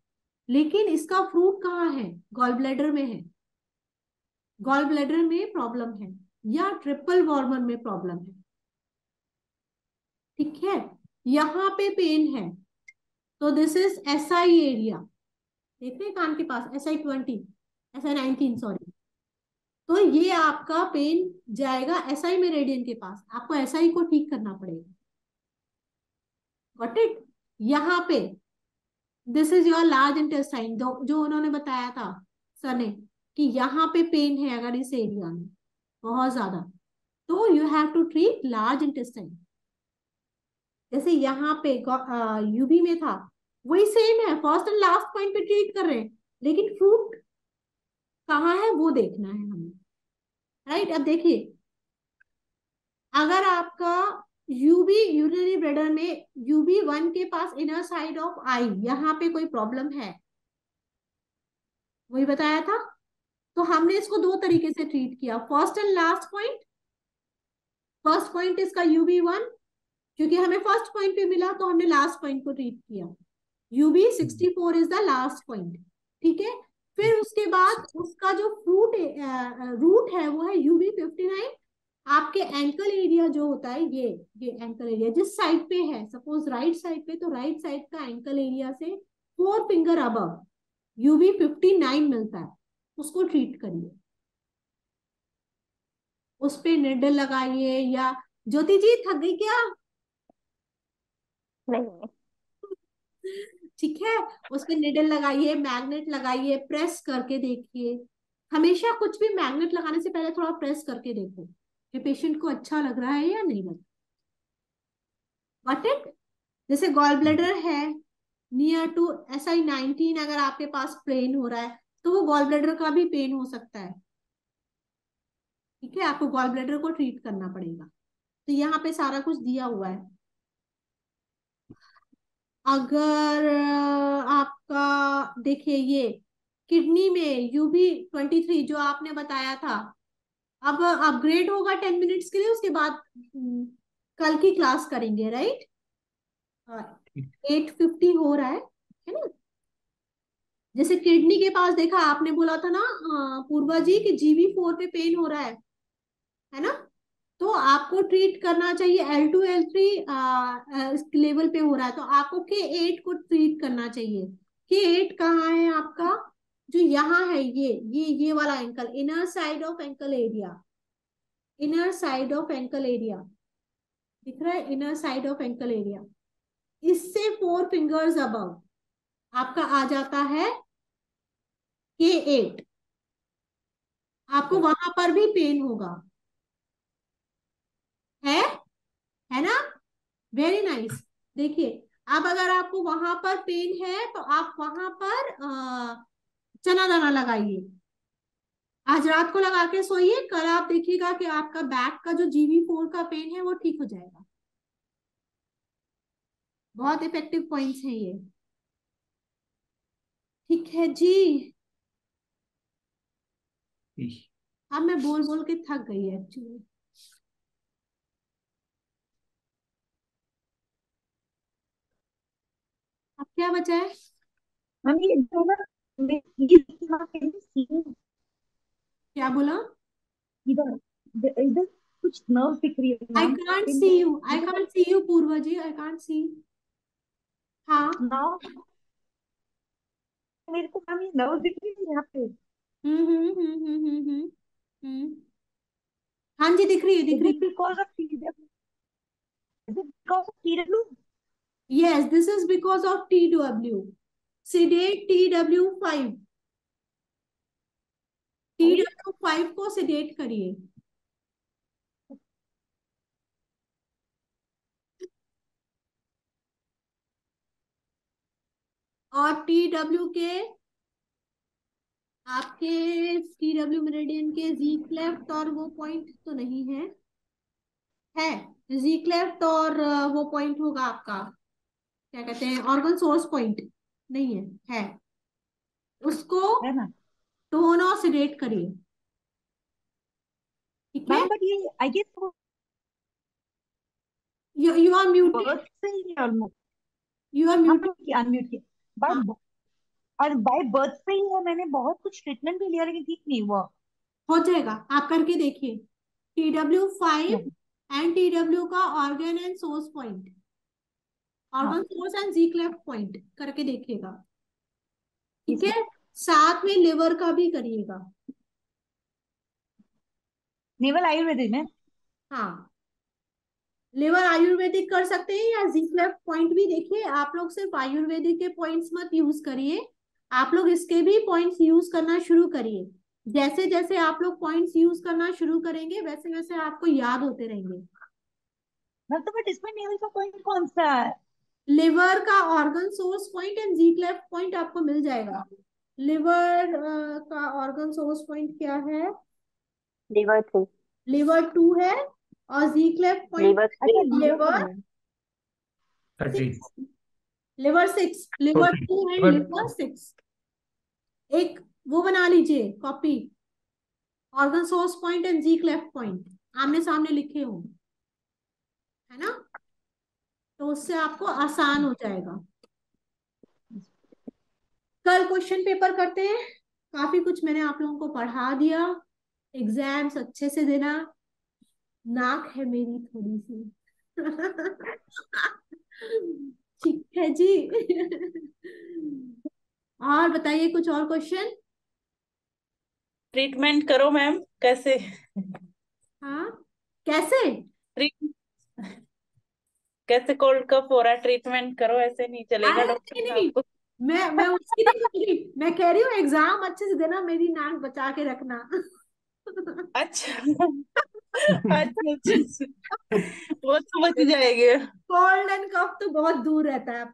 लेकिन इसका फ्रूट कहाँ है? गॉल ब्लैडर में है, गॉल ब्लैडर में प्रॉब्लम है या ट्रिपल वॉर्मर में प्रॉब्लम है। ठीक है, यहाँ पे पेन है तो दिस इज SI एरिया, देख रहे हैं कान के पास, SI20, SI19 सॉरी। तो ये आपका पेन जाएगा SI मेरिडियन के पास, आपको SI को ठीक करना पड़ेगा। Got it? यहाँ पे this is your large intestine, जो उन्होंने बताया था सर ने कि यहाँ पे पेन है अगर इस एरिया में बहुत ज्यादा, तो you have to treat large intestine. जैसे यहाँ पे यूबी में था, वही सेम है, फर्स्ट एंड लास्ट पॉइंट पे ट्रीट कर रहे हैं, लेकिन फ्रूट कहाँ है वो देखना है हमें, राइट। अब देखिए, अगर आपका यूबी यूरिनरी ब्लैडर में UB1 के पास इनर साइड ऑफ आई यहाँ पे कोई प्रॉब्लम है, वही बताया था, तो हमने इसको दो तरीके से ट्रीट किया, first and last point. First point इसका UB1, क्योंकि हमें फर्स्ट पॉइंट पे मिला तो हमने लास्ट पॉइंट को ट्रीट किया, UB64 is the last point. ठीक है, फिर उसके बाद उसका जो रूट है वो है UB59। आपके एंकल एरिया जो होता है, ये एंकल एरिया जिस साइड पे है, सपोज राइट साइड पे, तो राइट साइड का एंकल एरिया से 4 फिंगर अबव UB59 मिलता है। उसको ट्रीट करिए, उस पे निडल लगाइए। या ज्योति जी थक गई क्या? नहीं। ठीक है, उस पे निडल लगाइए, मैग्नेट लगाइए, प्रेस करके देखिए। हमेशा कुछ भी मैग्नेट लगाने से पहले थोड़ा प्रेस करके देखो कि पेशेंट को अच्छा लग रहा है या नहीं लग रहा। Got it? जैसे गॉल ब्लैडर है नियर टू SI19, अगर आपके पास पेन हो रहा है तो वो गॉल ब्लैडर का भी पेन हो सकता है। ठीक है, आपको गॉल ब्लैडर को ट्रीट करना पड़ेगा। तो यहाँ पे सारा कुछ दिया हुआ है। अगर आपका देखिए ये किडनी में UB23 जो आपने बताया था, अब अपग्रेड होगा 10 मिनट्स के लिए, उसके बाद कल की क्लास करेंगे, राइट? 8:50 हो रहा है ना? जैसे किडनी के पास देखा आपने बोला था ना पूर्वा जी की GB4 पे पेन हो रहा है ना? तो आपको ट्रीट करना चाहिए L2 L3 लेवल पे हो रहा है तो आपको K8 को ट्रीट करना चाहिए। K8 कहाँ है आपका? जो यहाँ है, ये वाला ankle, inner side of ankle area, inner side of ankle area दिख रहा है, inner side of ankle area. इससे 4 फिंगर्स अबव आपका आ जाता है K8। आपको वहां पर भी पेन होगा, है है ना? Very nice. देखिए, अब अगर आपको वहां पर पेन है तो आप वहां पर चना दाना लगाइए। आज रात को लगा के सोइए, कल आप देखिएगा कि आपका बैक का जो GB4 का पेन है वो ठीक हो जाएगा। बहुत इफेक्टिव पॉइंट्स हैं ये। ठीक है जी। अब मैं बोल बोल के थक गई एक्चुअली। अब क्या बचा है? मैम ये जो ना ये सीन क्या बोला? इधर इधर कुछ नर्व दिख रही है I ma'am. Can't see you, I can't see you Purva ji, I can't see. हाँ। नाउ मेरे को मैम ये नर्व दिख रही है यहाँ पे। हम्म। हाँ जी, दिख रही है, दिख इज रही इट है। Because of TW? Is it because of TW? Yes, this is because of TW. Sedate TW5। TW5 को sedate करिए। और TW के आपके TW मेरिडियन के जी क्लेफ्ट और वो पॉइंट तो नहीं है जी क्लेफ्ट और वो पॉइंट होगा आपका, क्या कहते हैं, ऑर्गन सोर्स पॉइंट नहीं है उसको है ना टोन और sedate करिए। ठीक है, मैम? बट ये I guess you are muted, birth से ही ऑलमोस्ट। यू आर हाँ म्यूटेड। अनम्यूट किया बाय, और बाय बर्थ से ही है। मैंने बहुत कुछ ट्रीटमेंट भी लिया लेकिन ठीक नहीं हुआ। हो जाएगा, आप करके देखिए। TW5 नहीं। एंड TW का ऑर्गन एंड सोर्स पॉइंट, हाँ organ source and ji cleft point करके देखिएगा। ठीक ठीक है। है, साथ में लिवर का भी करिएगा। नेवल आयुर्वेदिक में। हाँ, लिवर आयुर्वेदिक कर सकते हैं या जी क्लेफ्ट पॉइंट भी। देखिए, आप लोग सिर्फ आयुर्वेदिक के पॉइंट्स मत यूज करिए, आप लोग इसके भी पॉइंट्स यूज करना शुरू करिए। जैसे जैसे आप लोग पॉइंट्स यूज करना शुरू करेंगे वैसे वैसे आपको याद होते रहेंगे। मैम तो बट इसमें नेवल का पॉइंट कौन सा है? लिवर का organ source point and ji cleft point आपको मिल जाएगा। लिवर का ऑर्गन सोर्स पॉइंट क्या है? लिवर 3। लिवर 2 है, और जी क्लेफ्ट पॉइंट लिवर अच्छा 3। लीवर का लिवर नहीं। 30। 6, लिवर 2 एंड लिवर लिवर 6। एक वो बना लीजिए copy, organ source point and ji cleft point आमने सामने लिखे हो, है ना? तो उससे आपको आसान हो जाएगा। कल क्वेश्चन पेपर करते हैं। काफी कुछ मैंने आप लोगों को पढ़ा दिया। एग्जाम्स अच्छे से देना। नाक है मेरी थोड़ी सी ठीक है जी। और बताइए कुछ और क्वेश्चन? ट्रीटमेंट करो मैम, कैसे हाँ, कैसे? ट्रीट कैसे कोल्ड कफ हो रहा है, ट्रीटमेंट करो, ऐसे नहीं चलेगा अरे डॉक्टर नहीं नहीं, साहब को। मैं उसकी नहीं कह रही, मैं कह रही हूँ एग्जाम अच्छे से देना, मेरी नाक बचा के रखना। अच्छा अच्छा अच्छा अच्छा। वो तो बच जाएंगे। कोल्ड एंड कफ तो बहुत दूर रहता है।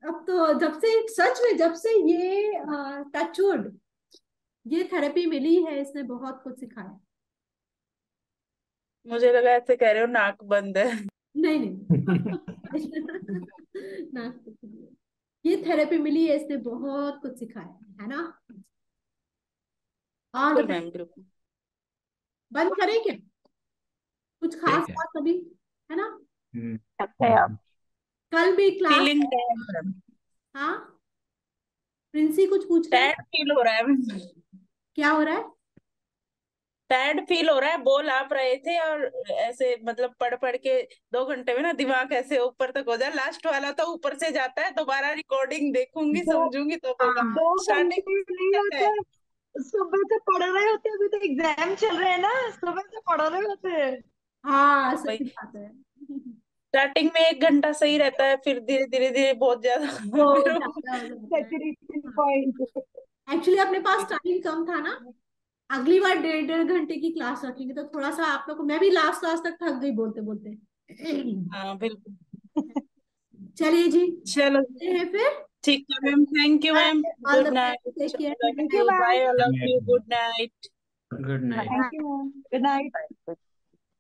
अब तो जब से, सच में जब से ये टचवुड ये थेरेपी मिली है, इसने बहुत कुछ सिखाया। मुझे लगा ऐसे कह रहे हो नाक बंद है। नहीं नहीं। नाक तो खुली है। ये थेरेपी मिली है, इसने बहुत कुछ सिखाया है ना। और बिल्कुल बताइए, मैम बिल्कुल। बंद करें क्या? कुछ खास ठीक है। बात अभी, है ना? लगता है आप कल भी क्लास फीलिंग है। हाँ, प्रिंसी कुछ पूछ रही है। टैड फील हो रहा है। क्या हो रहा है? टैड फील हो रहा है, बोल आप रहे थे और ऐसे मतलब पढ़ पढ़ के 2 घंटे में ना दिमाग ऐसे ऊपर तक हो जाए, लास्ट वाला तो ऊपर से जाता है, दोबारा रिकॉर्डिंग देखूंगी दो समझूंगी तो होगा। हाँ स्टार्टिंग घंटे नहीं रहता है। होते, सुबह से पढ़ रहे होते हैं, अभी तो एग्जाम चल रहे हैं ना, सुबह से पढ़ रहे होते हैं। हाँ, भाई सही बात है। स्टार्टिंग में 1 घंटा सही रहता है, फिर धीरे धीरे धीरे बहुत ज्यादा बहुत फिर ज्यादा हो जाता है। Saturation point. एक्चुअली अपने पास टाइम कम था ना। अगली बार 1.5 घंटे की क्लास रखेंगे तो थोड़ा सा आप लोग को, मैं भी लास्ट क्लास तक थक गई बोलते बोलते। हाँ बिल्कुल। चलिए जी, चलो मिलते हैं फिर। ठीक है ma'am, thank you ma'am. All good the best, take night. Care, love good thank you you, ma'am. Bye, love you, good night. Good night. Thank you ma'am, good night. Time